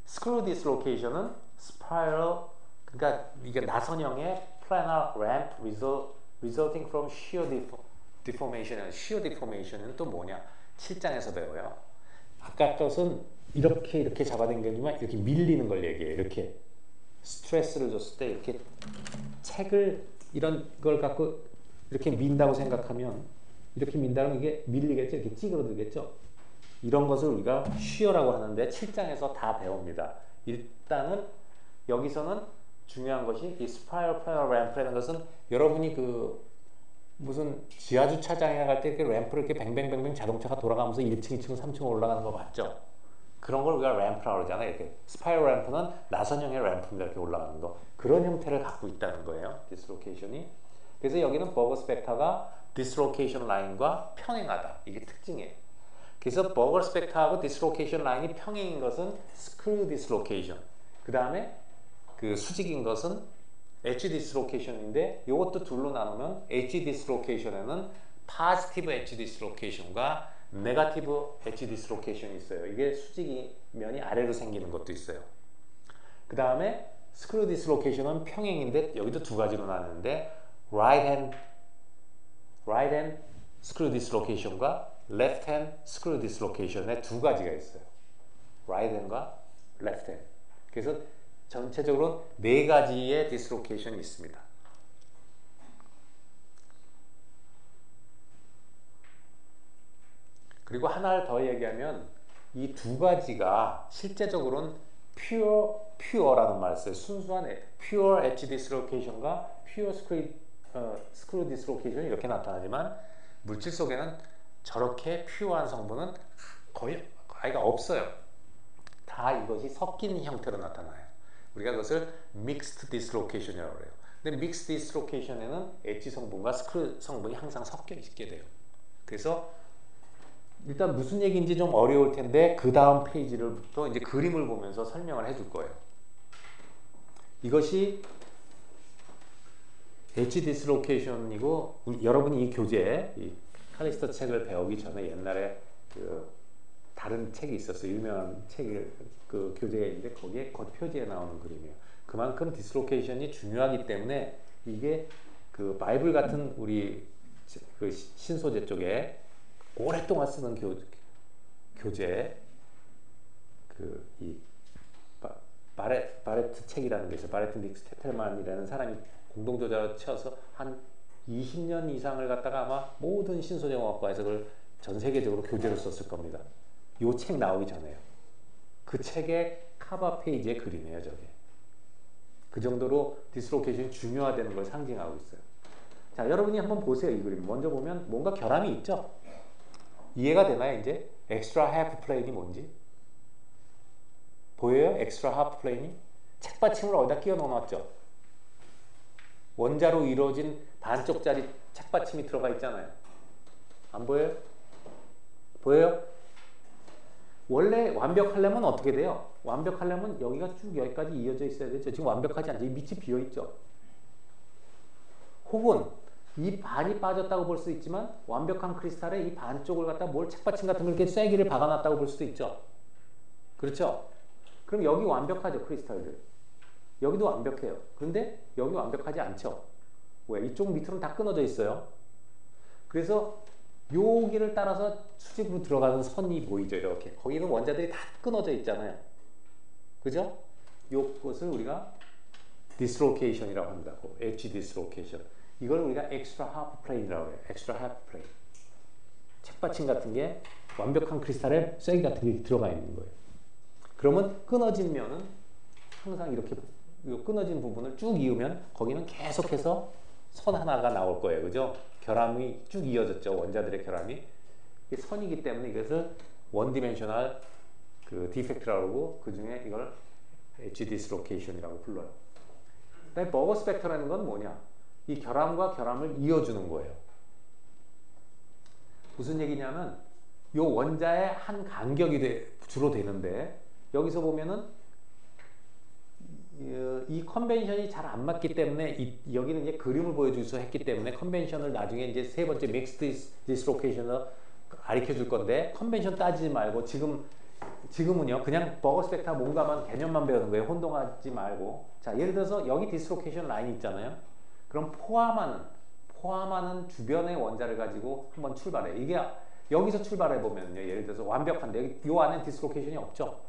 스크루 디스로케이션은 스파이럴, 그러니까 이게 나선형의 planar ramp resulting from shear deformation. shear deformation은 또 뭐냐? 7장에서 배워요. 아까 것은 이렇게 잡아당기지만 이렇게 밀리는 걸 얘기해요. 이렇게 스트레스를 줬을 때 이렇게 책을 이런 걸 갖고 이렇게 민다고 생각하면 이렇게 민다면 이게 밀리겠죠? 이렇게 찌그러들겠죠? 이런 것을 우리가 shear라고 하는데 7장에서 다 배웁니다. 일단은 여기서는 중요한 것이 이 스파이럴 플래너 램프라는 것은 여러분이 그 무슨 지하주차장에 갈 때 이렇게 램프를 이렇게 뱅뱅뱅뱅 자동차가 돌아가면서 1층, 2층, 3층 올라가는 거 봤죠? 그런 걸 우리가 램프라고 그러잖아요. 이렇게 스파이럴 램프는 나선형의 램프입니다. 이렇게 올라가는 거. 그런 형태를 갖고 있다는 거예요. 디스로케이션이. 그래서 여기는 버거 스펙터가 디스로케이션 라인과 편행하다. 이게 특징이에요. 그래서 버거 스펙터하고 디스로케이션 라인이 평행인 것은 스크류 디스로케이션. 그 다음에 그 수직인 것은 엣지 디스로케이션인데 이것도 둘로 나누면 엣지 디스로케이션에는 파지티브 엣지 디스로케이션과 네거티브 엣지 디스로케이션이 있어요. 이게 수직이 면이 아래로 생기는 것도 있어요. 그 다음에 스크류 디스로케이션은 평행인데 여기도 두 가지로 나누는데 right hand screw dislocation과 left hand screw dislocation의 두 가지가 있어요. right hand과 left hand. 그래서 전체적으로 네 가지의 dislocation이 있습니다. 그리고 하나를 더 얘기하면 이 두 가지가 실제적으로는 pure라는 말을 써요. 순수한 pure edge dislocation과 pure screw dislocation 이렇게 나타나지만 물질 속에는 저렇게 pure한 성분은 거의 아예 없어요. 다 이것이 섞인 형태로 나타나요. 우리가 그것을 mixed dislocation이라고 해요. 근데 mixed dislocation에는 엣지 성분과 스크류 성분이 항상 섞여 있게 돼요. 그래서 일단 무슨 얘기인지 좀 어려울 텐데 그 다음 페이지를부터 이제 그림을 보면서 설명을 해줄 거예요. 이것이 엣지 디스로케이션이고 여러분이 이 교재, 이 칼리스터 책을 배우기 전에 옛날에 그 다른 책이 있었어요. 유명한 책이 그 교재가 있는데 거기에 겉표지에 나오는 그림이에요. 그만큼 디스로케이션이 중요하기 때문에 이게 그 바이블 같은 우리 그 신소재 쪽에 오랫동안 쓰는 교재 그 이 바레트 책이라는 게 있어요. 바레트 닉스 테텔만이라는 사람이 공동저자로 쳐서 한 20년 이상을 갖다가 아마 모든 신소재공학과에서 그걸 전 세계적으로 교재로 썼을 겁니다. 이 책 나오기 전에요. 그 책의 카바 페이지의 그림이에요, 저게. 그 정도로 디스로케이션이 중요하다는 걸 상징하고 있어요. 자, 여러분이 한번 보세요, 이 그림. 먼저 보면 뭔가 결함이 있죠? 이해가 되나요, 이제? 엑스트라 하프 플레인이 뭔지? 보여요? 엑스트라 하프 플레인이? 책받침을 어디다 끼워 넣어놨죠? 원자로 이루어진 반쪽짜리 책받침이 들어가 있잖아요. 안 보여요? 보여요? 원래 완벽하려면 어떻게 돼요? 완벽하려면 여기가 쭉 여기까지 이어져 있어야 되죠. 지금 완벽하지 않죠. 이 밑이 비어있죠. 혹은 이 반이 빠졌다고 볼 수 있지만 완벽한 크리스탈에 이 반쪽을 갖다 뭘 책받침 같은 걸 이렇게 쐐기를 박아놨다고 볼 수도 있죠. 그렇죠? 그럼 여기 완벽하죠, 크리스탈들. 여기도 완벽해요. 그런데 여기 완벽하지 않죠. 왜? 이쪽 밑으로는 다 끊어져 있어요. 그래서 여기를 따라서 수직으로 들어가는 선이 보이죠, 이렇게. 거기는 원자들이 다 끊어져 있잖아요. 그죠? 요것을 우리가 디스로케이션이라고 합니다. 엣지 디스로케이션. 이걸 우리가 엑스트라 하프 플레인이라고 해요. 엑스트라 하프 플레인. 책받침 같은 게 완벽한 크리스탈에 쐐기 같은 게 들어가 있는 거예요. 그러면 끊어진 면은 항상 이렇게 끊어진 부분을 쭉 이으면 거기는 계속해서 선 하나가 나올 거예요. 그죠? 결함이 쭉 이어졌죠. 원자들의 결함이. 이게 선이기 때문에 이것을 원디멘셔널 그 디펙트라고 하고 그 중에 이걸 엣지 디스로케이션이라고 불러요. 그다음에 버거 스펙터라는 건 뭐냐? 이 결함과 결함을 이어주는 거예요. 무슨 얘기냐면 이 원자의 한 간격이 주로 되는데 여기서 보면은 이 컨벤션이 잘 안 맞기 때문에 여기는 이제 그림을 보여주서 했기 때문에 컨벤션을 나중에 이제 세 번째 믹스드 디스로케이션을 가르쳐 줄 건데 컨벤션 따지지 말고 지금은요 그냥 버거 스펙터 뭔가만 개념만 배우는 거예요. 혼동하지 말고. 자, 예를 들어서 여기 디스로케이션 라인이 있잖아요. 그럼 포함하는 주변의 원자를 가지고 한번 출발해. 이게 여기서 출발해 보면요. 예를 들어서 완벽한데 요 안에 디스로케이션이 없죠.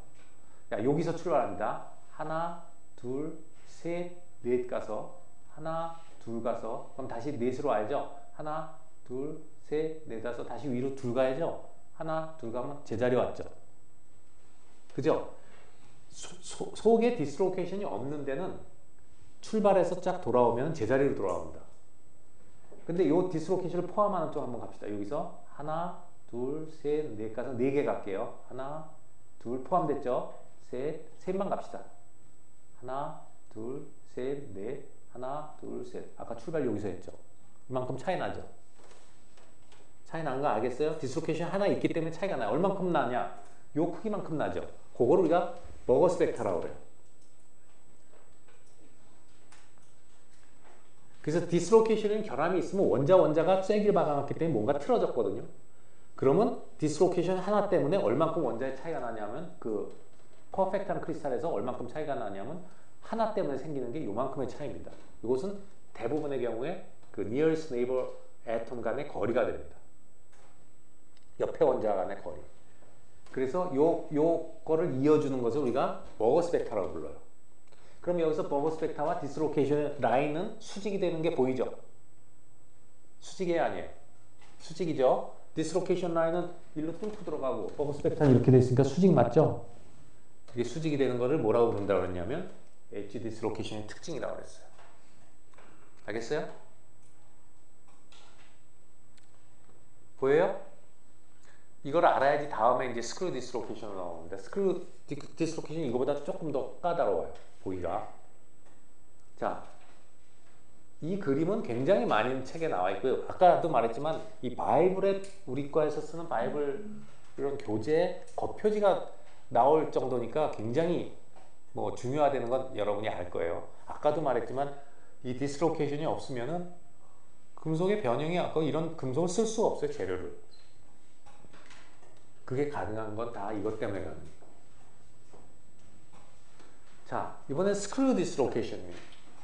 자, 여기서 출발합니다. 하나, 둘, 셋, 넷 가서 하나, 둘 가서 그럼 다시 넷으로 알죠? 하나, 둘, 셋, 넷 가서 다시 위로 둘 가야죠? 하나, 둘 가면 제자리 왔죠? 그죠? 속에 디스로케이션이 없는 데는 출발해서 쫙 돌아오면 제자리로 돌아옵니다. 근데 이 디스로케이션을 포함하는 쪽 한번 갑시다. 여기서 하나, 둘, 셋, 넷 가서 4개 갈게요. 하나, 둘 포함됐죠? 셋만 갑시다. 하나, 둘, 셋, 넷, 하나, 둘, 셋. 아까 출발 여기서 했죠. 이만큼 차이 나죠. 차이 나는 거 알겠어요? 디스로케이션 하나 있기 때문에 차이가 나요. 얼만큼 나냐? 요 크기만큼 나죠. 그거를 우리가 버거스 벡터라고 그래요. 그래서 디스로케이션은 결함이 있으면 원자가 쐐기를 박아놨기 때문에 뭔가 틀어졌거든요. 그러면 디스로케이션 하나 때문에 얼만큼 원자의 차이가 나냐면 그 퍼펙트한 크리스탈에서 얼만큼 차이가 나냐면 하나 때문에 생기는 게 요만큼의 차이입니다. 이것은 대부분의 경우에 그 nearest neighbor atom 간의 거리가 됩니다. 옆에 원자 간의 거리. 그래서 요거를 이어주는 것을 우리가 버거스 벡터라고 불러요. 그럼 여기서 버거스 벡터와 디스로케이션 라인은 수직이 되는 게 보이죠? 수직이에요, 아니에요? 수직이죠? 디스로케이션 라인은 일로 뚫고 들어가고 버거스 벡터는 이렇게 돼 있으니까 수직 맞죠? 이게 수직이 되는 거를 뭐라고 부른다고 그랬냐면 엣지 디스로케이션의 특징이라고 그랬어요. 알겠어요? 보여요? 이걸 알아야지 다음에 이제 스크류 디스로케이션으로 나옵니다. 스크류 디스로케이션 이거보다 조금 더 까다로워요. 보기가. 자, 이 그림은 굉장히 많은 책에 나와 있고요. 아까도 말했지만 이 바이블에 우리 과에서 쓰는 바이블 이런 교재 겉표지가 나올 정도니까 굉장히 뭐 중요하다는 건 여러분이 알 거예요. 아까도 말했지만 이 디스로케이션이 없으면은 금속의 변형이 아까 이런 금속을 쓸 수가 없어요. 재료를. 그게 가능한 건 다 이것 때문에 가능해요. 자, 이번엔 스크류 디스로케이션이에요.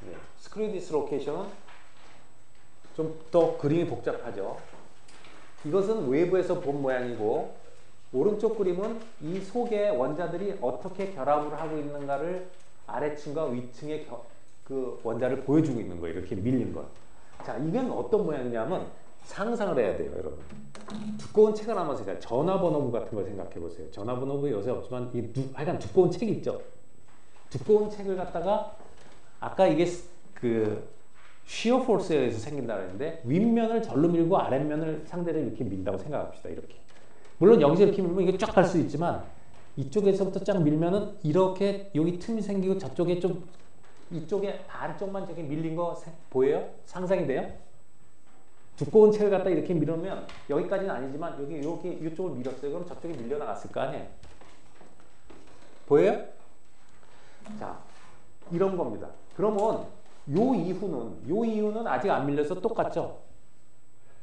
네. 스크류 디스로케이션은 좀 더 그림이 복잡하죠. 이것은 외부에서 본 모양이고 오른쪽 그림은 이 속에 원자들이 어떻게 결합을 하고 있는가를 아래층과 위층의 그 원자를 보여주고 있는 거예요. 이렇게 밀린 거. 자, 이건 어떤 모양이냐면 상상을 해야 돼요, 여러분. 두꺼운 책을 한번 생각해요. 전화번호부 같은 걸 생각해 보세요. 전화번호부 요새 없지만 하여간 두꺼운 책 있죠. 두꺼운 책을 갖다가 아까 이게 그 시어 포스에 의해서 생긴다고 했는데 윗면을 절로 밀고 아랫면을 상대를 이렇게 민다고 생각합시다. 이렇게. 물론 여기서 이렇게 밀면 이게 쫙 갈 수 있지만 이쪽에서부터 쫙 밀면은 이렇게 여기 틈이 생기고 저쪽에 좀 이쪽에 아래쪽만 저기 밀린 거 보여요? 상상이 돼요? 두꺼운 책을 갖다 이렇게 밀으면 여기까지는 아니지만 여기 이쪽을 밀었어요. 그럼 저쪽에 밀려나갔을 거 아니에요? 보여요? 자, 이런 겁니다. 그러면 요 이후는 아직 안 밀려서 똑같죠?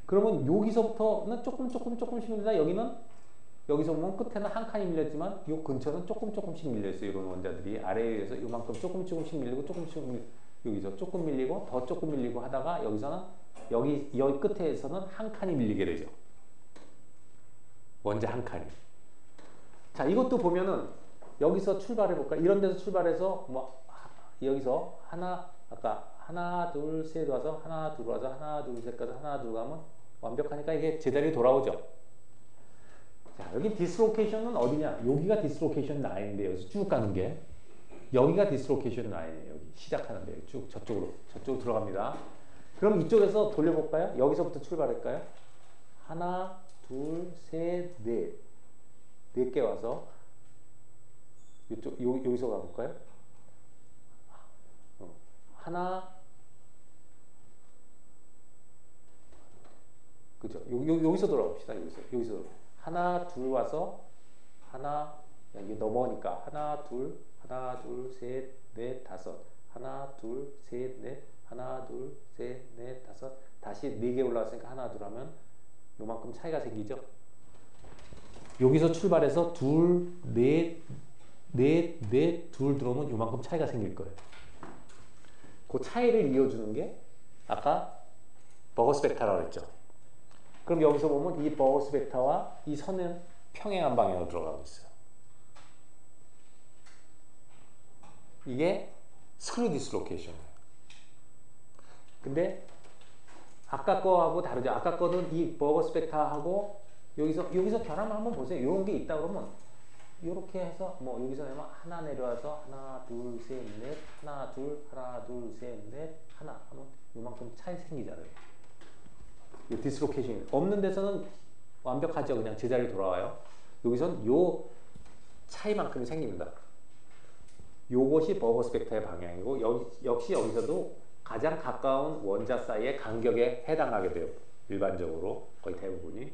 그러면 여기서부터는 조금씩 밀리다 여기서 보면 끝에는 한 칸이 밀렸지만 요 근처는 조금씩 밀려있어요. 이런 원자들이 아래에 의해서 요만큼 조금씩 밀리고 여기서 조금 밀리고 더 조금 밀리고 하다가 여기서는 여기 끝에서는 한 칸이 밀리게 되죠. 원자 한 칸이. 자, 이것도 보면은 여기서 출발해 볼까? 이런 데서 출발해서 뭐 여기서 아까 하나 둘 셋 와서 하나 둘 와서 하나 둘 셋 가서 하나 둘 가면 완벽하니까 이게 제자리에 돌아오죠. 자, 여기 디스로케이션은 어디냐? 여기가 디스로케이션 라인인데 여기서 쭉 가는 게 여기가 디스로케이션 라인이에요. 여기 시작하는데 쭉 저쪽으로 들어갑니다. 그럼 이쪽에서 돌려볼까요? 여기서부터 출발할까요? 하나 둘 셋 넷 4개 와서 여기서 가볼까요? 하나, 그죠? 여기서 돌아봅시다. 여기서 하나, 둘 와서 이게 넘어오니까 하나, 둘, 셋, 넷, 다섯. 하나, 둘, 셋, 넷, 하나, 둘, 셋, 넷, 다섯. 다시 4개 올라왔으니까 하나, 둘 하면 요만큼 차이가 생기죠. 여기서 출발해서 둘, 넷, 둘 들어오면 요만큼 차이가 생길 거예요. 그 차이를 이어주는 게 아까 버거스 벡터라고 했죠. 그럼 여기서 보면 이 버거스 벡터와 이 선은 평행한 방향으로 들어가고 있어요. 이게 스크류 디스로케이션이에요. 근데 아까 거하고 다르죠. 아까 거는 이 버거스 벡터하고 여기서 결함을 한번 보세요. 이런 게 있다 그러면 이렇게 해서 뭐 여기서 내면 하나 내려와서 하나 둘 셋 넷 하나 둘 셋 넷 하나 하면 이만큼 차이 생기잖아요. 이 디스로케이션이 없는 데서는 완벽하죠. 그냥 제자리로 돌아와요. 여기선 요 차이만큼이 생깁니다. 요것이 버거스 벡터의 방향이고 역시 여기서도 가장 가까운 원자 사이의 간격에 해당하게 돼요. 일반적으로 거의 대부분이.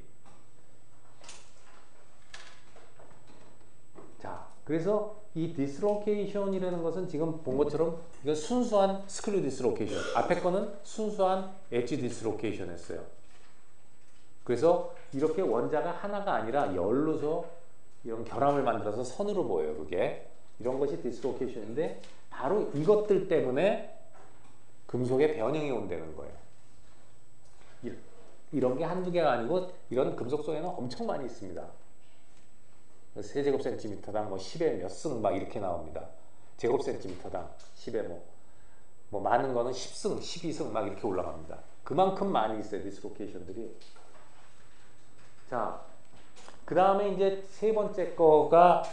자, 그래서 이 디스로케이션이라는 것은 지금 본 것처럼 이건 순수한 스크류 디스로케이션. 앞에 거는 순수한 엣지 디스로케이션이었어요. 그래서 이렇게 원자가 하나가 아니라 열로서 이런 결함을 만들어서 선으로 보여요. 그게 이런 것이 디스로케이션인데 바로 이것들 때문에 금속의 변형이 온다는 거예요. 이런 게 한두 개가 아니고 이런 금속 속에는 엄청 많이 있습니다. 세제곱센티미터당 뭐 10의 몇 승 막 이렇게 나옵니다. 제곱센티미터당 10의 뭐 많은 거는 10승, 12승 막 이렇게 올라갑니다. 그만큼 많이 있어요. 디스로케이션들이. 자, 그 다음에 이제 세 번째 거가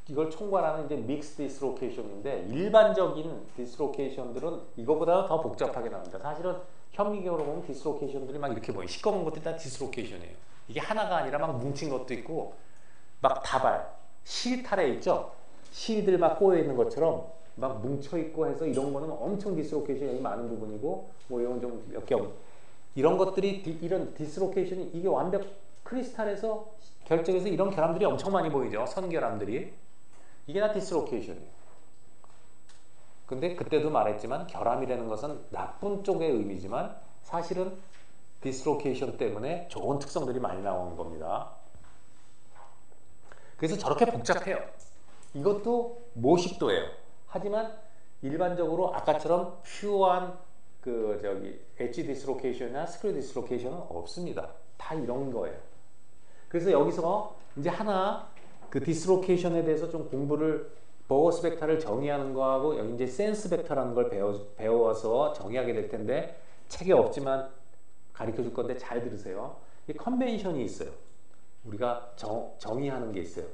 이걸 총괄하는 이제 믹스 디스로케이션인데 일반적인 디스로케이션들은 이거보다 더 복잡하게 나옵니다. 사실은 현미경으로 보면 디스로케이션들이 막 이렇게 보여요. 시꺼먼 것들이 다 디스로케이션이에요. 이게 하나가 아니라 막 뭉친 것도 있고 막 다발, 실타래 있죠? 실들 막 꼬여 있는 것처럼 막 뭉쳐 있고 해서 이런 거는 엄청 디스로케이션이 많은 부분이고 뭐 이런 좀 몇 개 이런 것들이 이런 디스로케이션이 이게 완벽 크리스탈에서 결정해서 이런 결함들이 엄청 많이 보이죠. 선결함들이. 이게 다 디스로케이션이에요. 근데 그때도 말했지만 결함이라는 것은 나쁜 쪽의 의미지만 사실은 디스로케이션 때문에 좋은 특성들이 많이 나오는 겁니다. 그래서 저렇게 복잡해요. 이것도 모식도예요. 하지만 일반적으로 아까처럼 퓨어한 엣지 디스로케이션이나 스크류 디스로케이션은 없습니다. 다 이런 거예요. 그래서 여기서 이제 하나 그 디스로케이션에 대해서 좀 공부를 버거스 벡터를 정의하는 거하고 여기 이제 센스 벡터라는 걸 배워서 정의하게 될 텐데 책에 없지만 가르쳐 줄 건데 잘 들으세요. 이 컨벤션이 있어요. 우리가 정의하는 게 있어요.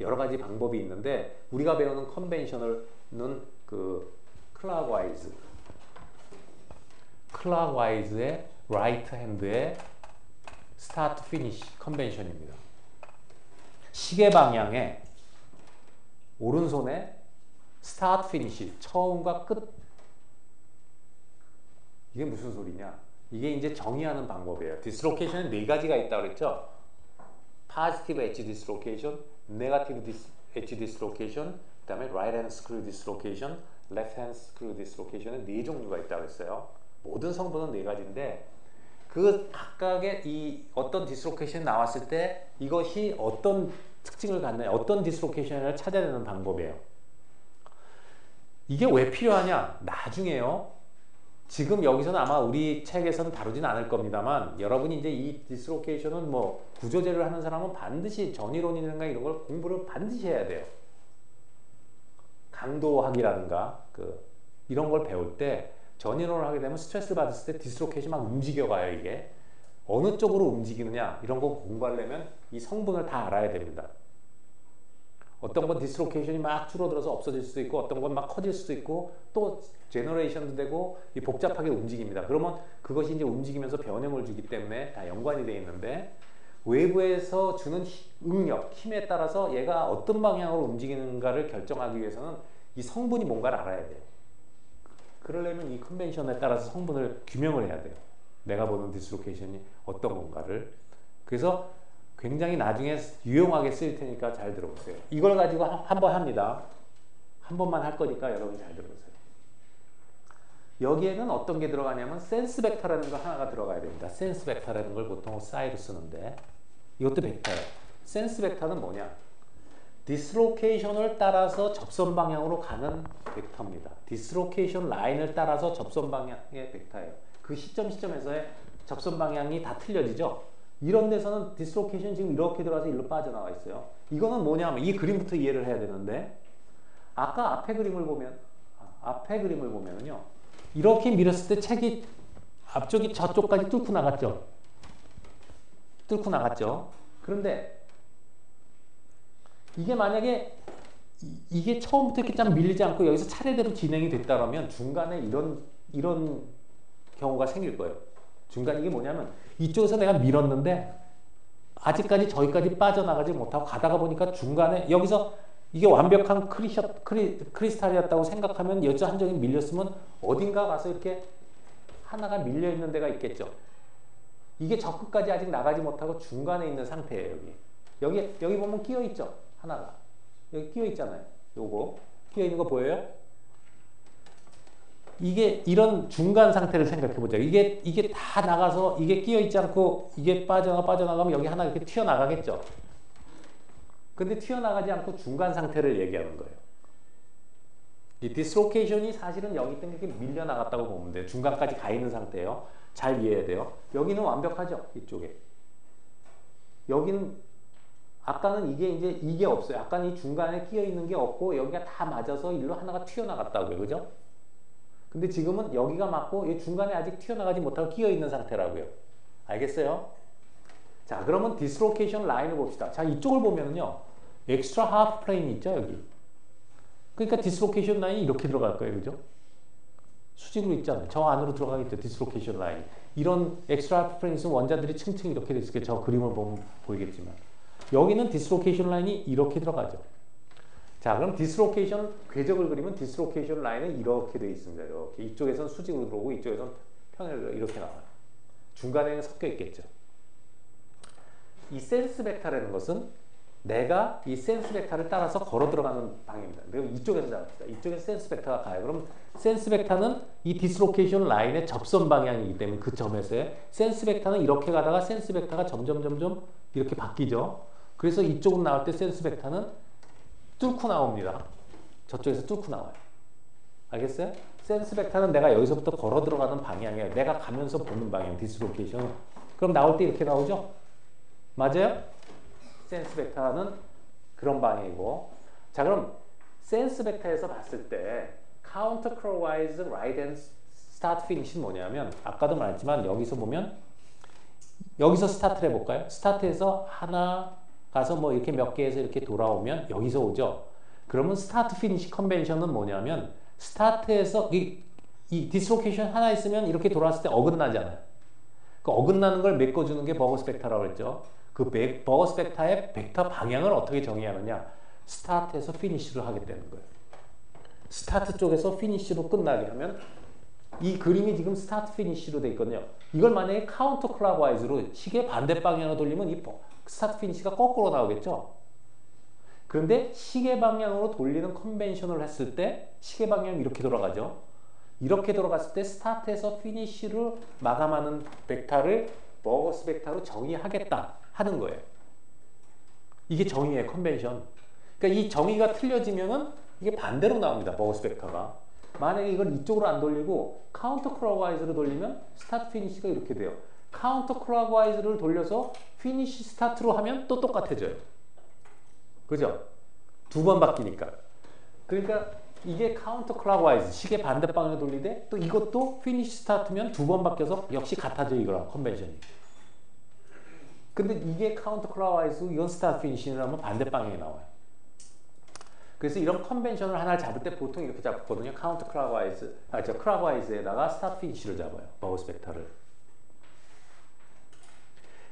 여러 가지 방법이 있는데 우리가 배우는 컨벤셔널은 그 클락와이즈의 라이트 핸드의 스타트 피니시 컨벤션입니다. 시계 방향에 오른손에 스타트 피니시 처음과 끝. 이게 무슨 소리냐? 이게 이제 정의하는 방법이에요. 디스로케이션은 네 가지가 있다고 그랬죠? positive edge dislocation, negative edge dislocation, 그 다음에 right hand screw dislocation, left hand screw dislocation의 네 종류가 있다고 했어요. 모든 성분은 네 가지인데 그 각각의 이 어떤 디스로케이션이 나왔을 때 이것이 어떤 특징을 갖느냐, 어떤 디스로케이션을 찾아내는 방법이에요. 이게 왜 필요하냐? 나중에요. 지금 여기서는 아마 우리 책에서는 다루진 않을 겁니다만 여러분이 이제 이 디스로케이션은 뭐 구조제를 하는 사람은 반드시 전이론이라든가 이런 걸 공부를 반드시 해야 돼요. 강도학이라든가 이런 걸 배울 때 전이론을 하게 되면 스트레스 받았을 때 디스로케이션이 막 움직여가요. 이게 어느 쪽으로 움직이느냐 이런 거 공부하려면 이 성분을 다 알아야 됩니다. 어떤 건 디스로케이션이 막 줄어들어서 없어질 수도 있고 어떤 건 막 커질 수도 있고 또 제너레이션도 되고 이 복잡하게 움직입니다. 그러면 그것이 이제 움직이면서 변형을 주기 때문에 다 연관이 되어 있는데 외부에서 주는 응력, 힘에 따라서 얘가 어떤 방향으로 움직이는가를 결정하기 위해서는 이 성분이 뭔가를 알아야 돼요. 그러려면 이 컨벤션에 따라서 성분을 규명을 해야 돼요. 내가 보는 디스로케이션이 어떤 건가를. 그래서 굉장히 나중에 유용하게 쓰일 테니까 잘 들어보세요. 이걸 가지고 한 번 합니다. 한 번만 할 거니까 여러분 잘 들어보세요. 여기에는 어떤 게 들어가냐면 센스 벡터라는 거 하나가 들어가야 됩니다. 센스 벡터라는 걸 보통 싸이로 쓰는데 이것도 벡터예요. 센스 벡터는 뭐냐? 디스로케이션을 따라서 접선 방향으로 가는 벡터입니다. 디스로케이션 라인을 따라서 접선 방향의 벡터예요. 그 시점에서의 접선 방향이 다 틀려지죠? 이런 데서는 디스로케이션 지금 이렇게 들어가서 일로 빠져나와 있어요. 이거는 뭐냐면 이 그림부터 이해를 해야 되는데 아까 앞에 그림을 보면은요. 이렇게 밀었을 때 책이 앞쪽이 저쪽까지 뚫고 나갔죠. 그런데 이게 만약에 이게 처음부터 이렇게 쫙 밀리지 않고 여기서 차례대로 진행이 됐다면 중간에 이런 경우가 생길 거예요. 중간에 이게 뭐냐면 이쪽에서 내가 밀었는데 아직까지 저기까지 빠져나가지 못하고 가다가 보니까 중간에 여기서 이게 완벽한 크리스탈이었다고 생각하면 여기서 한쪽이 밀렸으면 어딘가 가서 이렇게 하나가 밀려있는 데가 있겠죠. 이게 저 끝까지 아직 나가지 못하고 중간에 있는 상태예요. 여기 보면 끼어 있죠. 하나가 여기 끼어 있잖아요. 요거 끼어 있는 거 보여요? 이게 이런 중간 상태를 생각해 보자. 이게 다 나가서 이게 끼어 있지 않고 이게 빠져나가면 여기 하나 이렇게 튀어나가겠죠. 근데 튀어나가지 않고 중간 상태를 얘기하는 거예요. 이 디스로케이션이 사실은 여기 때문에 이렇게 밀려나갔다고 보면 돼요. 중간까지 가 있는 상태예요. 잘 이해해야 돼요. 여기는 완벽하죠. 이쪽에. 여기는 아까는 이게 없어요. 아까는 이 중간에 끼어 있는 게 없고 여기가 다 맞아서 일로 하나가 튀어나갔다고요. 그죠? 근데 지금은 여기가 맞고 이 중간에 아직 튀어나가지 못하고 끼어 있는 상태라고요. 알겠어요? 자, 그러면 디스로케이션 라인을 봅시다. 자, 이쪽을 보면은요. 엑스트라 하프 플레인이 있죠, 여기. 그러니까 디스로케이션 라인이 이렇게 들어갈 거예요. 그죠? 수직으로 있잖아요. 저 안으로 들어가겠죠. 디스로케이션 라인. 이런 엑스트라 하프 플레인 있으면 원자들이 층층 이렇게 돼 있을 거예요. 저 그림을 보면 보이겠지만. 여기는 디스로케이션 라인이 이렇게 들어가죠. 자, 그럼 디스로케이션 궤적을 그리면 디스로케이션 라인은 이렇게 되어 있습니다. 이렇게 이쪽에선 수직으로 들어오고 이쪽에선 평행으로 이렇게 나와요. 중간에는 섞여 있겠죠. 이 센스 벡터라는 것은 내가 이 센스 벡터를 따라서 걸어 들어가는 방향입니다. 그리고 이쪽에서 잡읍시다. 이쪽에서 센스 벡터가 가요. 그럼 센스 벡터는 이 디스로케이션 라인의 접선 방향이기 때문에 그 점에서의 센스 벡터는 이렇게 가다가 센스 벡터가 점점 이렇게 바뀌죠. 그래서 이쪽으로 나올 때 센스 벡터는 뚫고 나옵니다. 저쪽에서 뚫고 나와요. 알겠어요? 센스 벡터는 내가 여기서부터 걸어 들어가는 방향이에요. 내가 가면서 보는 방향, 디스로케이션. 그럼 나올 때 이렇게 나오죠? 맞아요? 센스 벡터는 그런 방향이고. 자, 그럼 센스 벡터에서 봤을 때 counter clockwise right and start finish는 뭐냐면 아까도 말했지만 여기서 보면 여기서 스타트를 해볼까요? 스타트에서 하나 가서 뭐 이렇게 몇 개에서 이렇게 돌아오면 여기서 오죠. 그러면 스타트 피니시 컨벤션은 뭐냐면 스타트에서 이 디스로케이션 하나 있으면 이렇게 돌아왔을 때 어긋나잖아요. 그 어긋나는 걸 메꿔주는 게 버거스 벡터라고 했죠. 그 버거스 벡터의 벡터 방향을 어떻게 정의하느냐. 스타트에서 피니시를 하게 되는 거예요. 스타트 쪽에서 피니시로 끝나게 하면 이 그림이 지금 스타트 피니시로 돼 있거든요. 이걸 만약에 카운터 클락와이즈로 시계 반대 방향으로 돌리면 이 스타트 피니시가 거꾸로 나오겠죠. 그런데 시계 방향으로 돌리는 컨벤션을 했을 때 시계 방향이 이렇게 돌아가죠. 이렇게 돌아갔을 때 스타트에서 피니시를 마감하는 벡터를 버거스 벡터로 정의하겠다 하는 거예요. 이게 정의의 컨벤션. 그러니까 이 정의가 틀려지면은 이게 반대로 나옵니다. 버거스 벡터가. 만약에 이걸 이쪽으로 안 돌리고 카운터 클락와이즈로 돌리면 스타트 피니시가 이렇게 돼요. 카운터 클락와이즈를 돌려서 피니시 스타트로 하면 또 똑같아져요. 그죠? 두 번 바뀌니까. 그러니까 이게 카운터 클락와이즈 시계 반대 방향으로 돌리되 또 이것도 피니시 스타트면 두 번 바뀌어서 역시 같아져요. 이거랑 컨벤션이. 근데 이게 카운터 클락와이즈 이건 스타트 피니시라면 반대 방향에 나와요. 그래서 이런 컨벤션을 하나를 잡을 때 보통 이렇게 잡거든요. 카운터 클락와이즈, 클락와이즈에다가 스타트 피니시를 잡아요. 버거스 벡터를.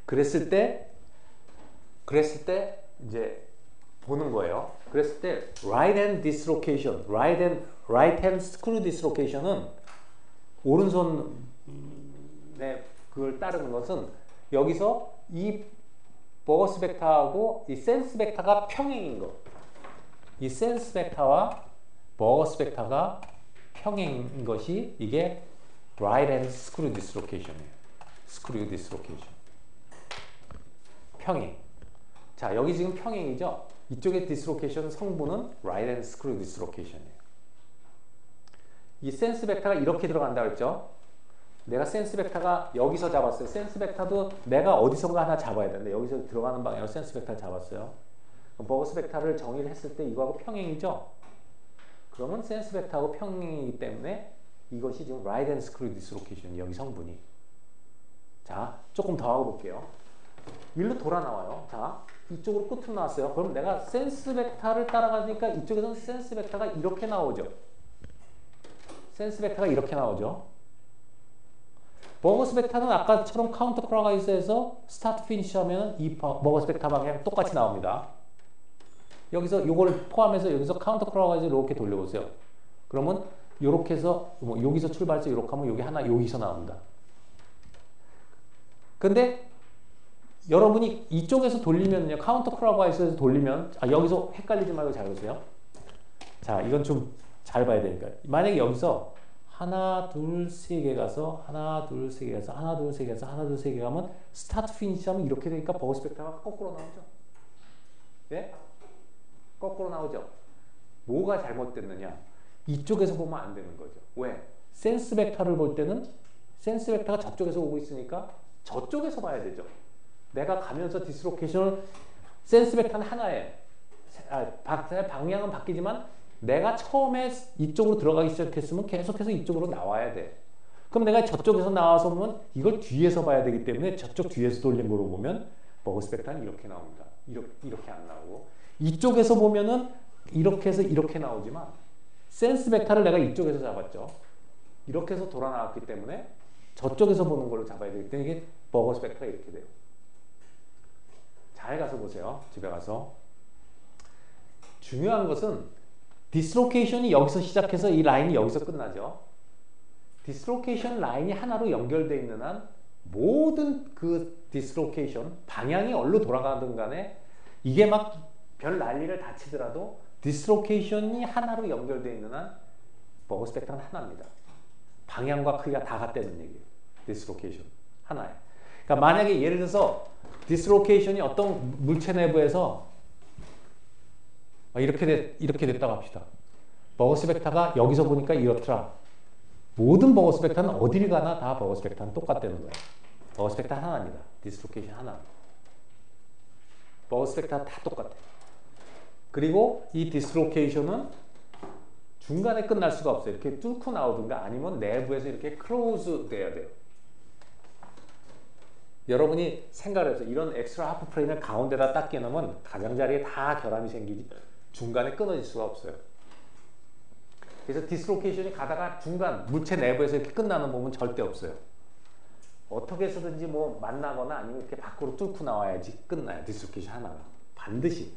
그랬을 때 이제 보는 거예요. 그랬을 때 right hand dislocation, right hand screw dislocation은 오른손에 그걸 따르는 것은 여기서 이 버거스 벡터하고 이 센스 벡터가 평행인 거. 이 센스 벡터와 버거스 벡터가 평행인 것이 이게 right hand screw dislocation이에요. screw dislocation. 평행. 자, 여기 지금 평행이죠? 이쪽의 디스로케이션 성분은 right hand screw dislocation이에요. 이 센스 벡터가 이렇게 들어간다고 했죠? 내가 센스 벡터가 여기서 잡았어요. 센스 벡터도 내가 어디선가 하나 잡아야 되는데 여기서 들어가는 방향으로 센스 벡터를 잡았어요. 버거스 벡터를 정의를 했을 때 이거하고 평행이죠? 그러면 센스 벡터하고 평행이기 때문에 이것이 지금 right hand screw dislocation, 여기 성분이. 자, 조금 더 하고 볼게요. 일로 돌아 나와요. 자, 이쪽으로 끝으로 나왔어요. 그럼 내가 센스 벡터를 따라가니까 이쪽에서는 센스 벡터가 이렇게 나오죠. 센스 벡터가 이렇게 나오죠. 버거스 벡터는 아까처럼 카운터 클락와이즈에서 스타트 피니시 하면 이 버거스 벡터 방향 똑같이 나옵니다. 여기서 요거를 포함해서 여기서 카운터 클락와이즈 이렇게 돌려보세요. 그러면 요렇게 해서 여기서 출발해서 이렇게 하면 여기 하나 여기서 나옵니다. 근데 여러분이 이쪽에서 돌리면요. 카운터 클럭와이즈에서 돌리면 여기서 헷갈리지 말고 잘 보세요. 자, 이건 좀 잘 봐야 되니까. 만약에 여기서 하나, 둘, 세 개 가서 하나, 둘, 세 개 가서 하나, 둘, 세 개 가서 하나, 둘, 세 개 가면 스타트 피니시 하면 이렇게 되니까 버그 스펙터가 거꾸로 나오죠. 예? 거꾸로 나오죠. 뭐가 잘못됐느냐? 이쪽에서 보면 안 되는 거죠. 왜? 센스 벡터를 볼 때는 센스 벡터가 저쪽에서 오고 있으니까 저쪽에서 봐야 되죠. 내가 가면서 디스로케이션을 센스 벡터는 하나에 방향은 바뀌지만 내가 처음에 이쪽으로 들어가기 시작했으면 계속해서 이쪽으로 나와야 돼. 그럼 내가 저쪽에서 나와서 보면 이걸 뒤에서 봐야 되기 때문에 저쪽 뒤에서 돌린 거로 보면 버그 스펙터는 이렇게 나옵니다. 이렇게 안 나오고 이쪽에서 보면은 이렇게 해서 이렇게 나오지만 센스 벡터를 내가 이쪽에서 잡았죠. 이렇게 해서 돌아 나왔기 때문에 저쪽에서 보는 걸로 잡아야 되기 때문에 이게 버그 스펙터가 이렇게 돼요. 잘 가서 보세요. 집에 가서. 중요한 것은 디스로케이션이 여기서 시작해서 이 라인이 여기서 끝나죠. 디스로케이션 라인이 하나로 연결되어 있는 한 모든 그 디스로케이션 방향이 어디로 돌아가든 간에 이게 막 별 난리를 다 치더라도 디스로케이션이 하나로 연결되어 있는 한 버그 스펙터는 하나입니다. 방향과 크기가 다 같다는 얘기예요. 디스로케이션 하나에. 그러니까 만약에 예를 들어서 디스로케이션이 어떤 물체 내부에서 이렇게 됐다고 합시다. 버그 스펙터가 여기서 보니까 이렇더라. 모든 버그 스펙터는 어딜 가나 다 버그 스펙터는 똑같다는 거예요. 버그 스펙터 하나입니다. 디스로케이션 하나. 버그 스펙터 다 똑같아요. 그리고 이 디스로케이션은 중간에 끝날 수가 없어요. 이렇게 뚫고 나오든가 아니면 내부에서 이렇게 클로즈 돼야 돼요. 여러분이 생각을 해서 이런 엑스트라 하프 플레인을 가운데다 딱 끼놓으면 가장자리에 다 결함이 생기지 중간에 끊어질 수가 없어요. 그래서 디스로케이션이 가다가 중간 물체 내부에서 이렇게 끝나는 부분은 절대 없어요. 어떻게 해서든지 뭐 만나거나 아니면 이렇게 밖으로 뚫고 나와야지 끝나요. 디스로케이션 하나가 반드시.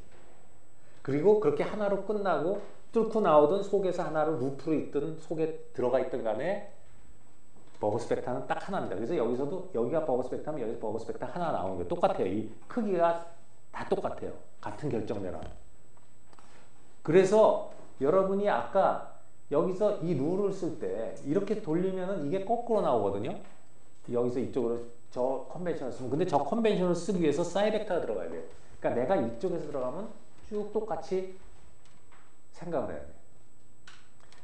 그리고 그렇게 하나로 끝나고 뚫고 나오든 속에서 하나로 루프로 있든 속에 들어가 있든 간에 버그 스펙터는 딱 하나입니다. 그래서 여기서도 여기가 버그 스펙터면 여기서 버그 스펙터 하나 나오는 게 똑같아요. 이 크기가 다 똑같아요. 같은 결정내랑. 그래서 여러분이 아까 여기서 이 룰을 쓸 때 이렇게 돌리면은 이게 거꾸로 나오거든요. 여기서 이쪽으로 저 컨벤션을 쓰면 근데 저 컨벤션을 쓰기 위해서 사이 벡터가 들어가야 돼요. 그러니까 내가 이쪽에서 들어가면 쭉 똑같이 생각을 해야 돼요.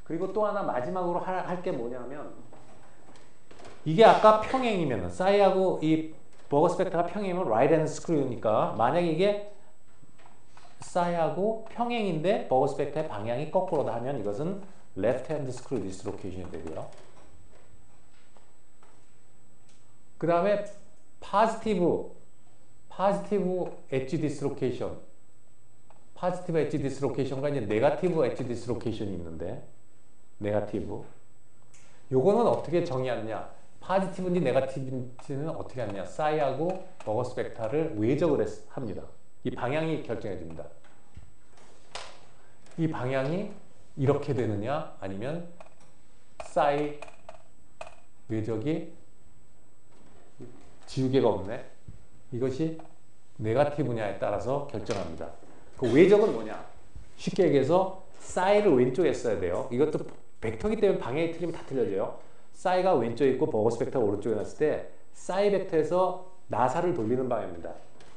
그리고 또 하나 마지막으로 할 게 뭐냐면 이게 아까 평행이면 사이하고 이 버그 스펙터가 평행이면 right hand screw니까 만약에 이게 사이하고 평행인데 버그 스펙터의 방향이 거꾸로다 하면 이것은 left hand screw dislocation이 되고요. 그 다음에 positive edge dislocation, positive edge dislocation과 이제 negative edge dislocation이 있는데 네거티브 요거는 어떻게 정의하느냐? 파지티브인지 네거티브인지는 어떻게 하느냐? 사이하고 버그 스펙터를 외적을 합니다. 이 방향이 결정해 줍니다. 이 방향이 이렇게 되느냐 아니면 사이 외적이 지우개가 없네. 이것이 네거티브냐에 따라서 결정합니다. 그 외적은 뭐냐? 쉽게 얘기해서 사이를 왼쪽에 써야 돼요. 이것도 벡터기 때문에 방향이 틀리면 다 틀려져요. 사이가 왼쪽에 있고 버그 스펙터가 오른쪽에 놨을 때 사이 벡터에서 나사를 돌리는 방향입니다.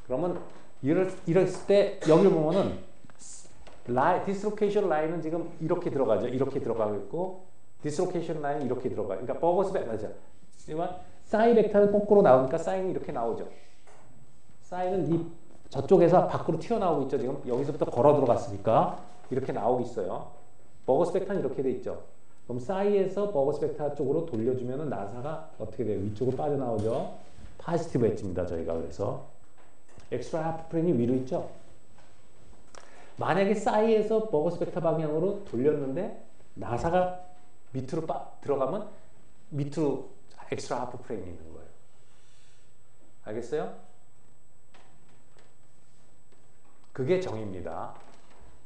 그러면 이랬을 때 여기를 보면은 디스로케이션 라인은 지금 이렇게 들어가죠. 이렇게 들어가고 있고 디스로케이션 라인은 이렇게 들어가요. 그러니까 버그 스펙터 맞아. 하지만 사이 벡터는 거꾸로 나오니까 사인이 이렇게 나오죠. 사인은 이 저쪽에서 밖으로 튀어나오고 있죠. 지금 여기서부터 걸어 들어갔으니까 이렇게 나오고 있어요. 버그 스펙터는 이렇게 돼 있죠. 그럼 사이에서 버그 스펙터 쪽으로 돌려주면은 나사가 어떻게 돼요? 위쪽으로 빠져나오죠. 파지티브 엣지입니다. 저희가 그래서 엑스트라 하프 플레인이 위로 있죠. 만약에 사이에서 버그 스펙터 방향으로 돌렸는데 나사가 밑으로 들어가면 밑으로 엑스트라 하프 플레인이 있는 거예요. 알겠어요? 그게 정의입니다.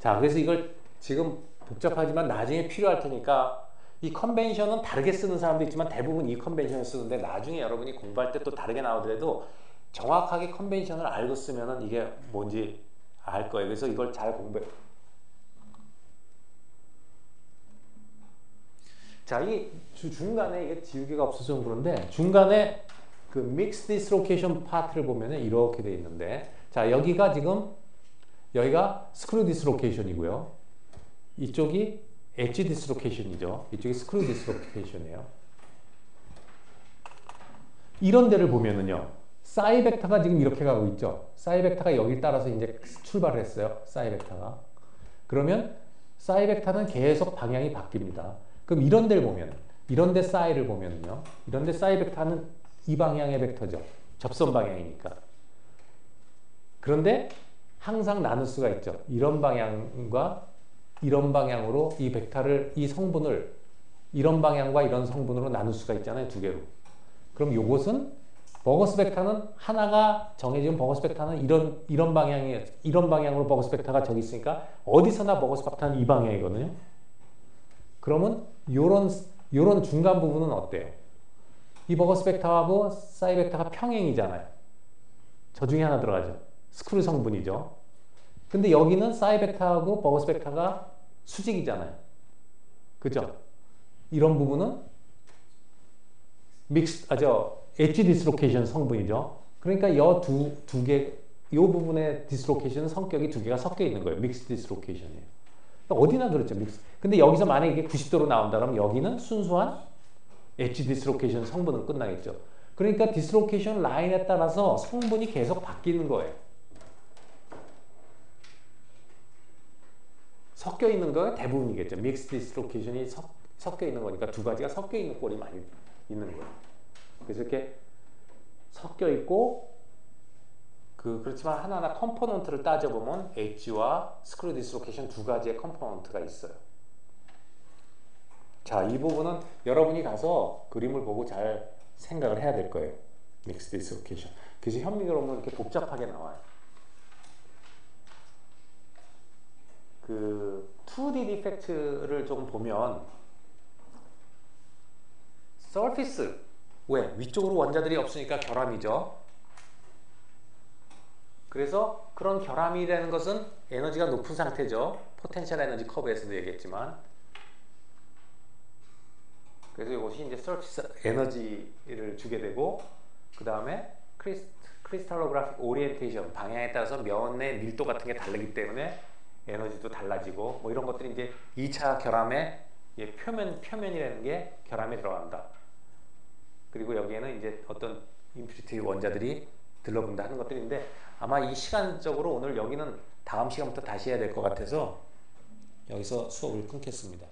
자, 그래서 이걸 지금 복잡하지만 나중에 필요할 테니까 이 컨벤션은 다르게 쓰는 사람도 있지만 대부분 이 컨벤션을 쓰는데 나중에 여러분이 공부할 때 또 다르게 나오더라도 정확하게 컨벤션을 알고 쓰면은 이게 뭔지 알 거예요. 그래서 이걸 잘 공부해. 자, 이 중간에 이게 지우개가 없어서 좀 그런데 중간에 그 믹스 디스로케이션 파트를 보면은 이렇게 돼 있는데 자, 여기가 지금 여기가 스크류 디스로케이션이고요. 이쪽이 엣지 디스로케이션이죠. 이쪽이 스크류 디스로케이션이에요. 이런 데를 보면은요. 사이 벡터가 지금 이렇게 가고 있죠. 사이 벡터가 여기 따라서 이제 출발을 했어요. 사이 벡터가. 그러면 사이 벡터는 계속 방향이 바뀝니다. 그럼 이런 데를 보면 이런 데 사이를 보면은요. 이런 데 사이 벡터는 이 방향의 벡터죠. 접선 방향이니까. 그런데 항상 나눌 수가 있죠. 이런 방향과 이런 방향으로 이 벡터를 이 성분을 이런 방향과 이런 성분으로 나눌 수가 있잖아요. 두 개로. 그럼 요것은 버거스 벡터는 하나가 정해진 버거스 벡터는 이런 방향이 이런 방향으로 버거스 벡터가 저기 있으니까 어디서나 버거스 벡터는 이 방향이거든요. 그러면 요런 중간 부분은 어때요? 이 버거스 벡터하고 사이 벡터가 평행이잖아요. 저 중에 하나 들어가죠. 스크류 성분이죠. 근데 여기는 사이 벡터하고 버거스 벡터가 수직이잖아요. 그죠? 이런 부분은 엣지 디스로케이션 성분이죠. 그러니까 이 부분의 디스로케이션 성격이 두 개가 섞여 있는 거예요. 믹스 디스로케이션이에요. 어디나 그렇죠. 믹스. 근데 여기서 만약에 이게 90도로 나온다면 여기는 순수한 엣지 디스로케이션 성분은 끝나겠죠. 그러니까 디스로케이션 라인에 따라서 성분이 계속 바뀌는 거예요. 섞여 있는 거 대부분이겠죠. 믹스 디스로케이션이 섞여 있는 거니까 두 가지가 섞여 있는 꼴이 많이 있는 거예요. 그래서 이렇게 섞여 있고 그렇지만 하나하나 컴포넌트를 따져보면 엣지와 스크류 디스로케이션 두 가지의 컴포넌트가 있어요. 자, 이 부분은 여러분이 가서 그림을 보고 잘 생각을 해야 될 거예요. 믹스 디스로케이션. 그래서 현미경으로는 이렇게 복잡하게 나와요. 그 2D 디펙트를 좀 보면 서피스 왜? 위쪽으로 원자들이 없으니까 결함이죠. 그래서 그런 결함이라는 것은 에너지가 높은 상태죠. 포텐셜 에너지 커브에서도 얘기했지만 그래서 이것이 이제 서피스 에너지를 주게 되고 그 다음에 크리스탈로그래픽 오리엔테이션 방향에 따라서 면의 밀도 같은 게 다르기 때문에 에너지도 달라지고 뭐 이런 것들이 이제 2차 결함의 표면이라는 게 결함에 들어간다. 그리고 여기에는 이제 어떤 임퓨리티 원자들이 들러붙는다 하는 것들인데 아마 이 시간적으로 오늘 여기는 다음 시간부터 다시 해야 될 것 같아서 여기서 수업을 끊겠습니다.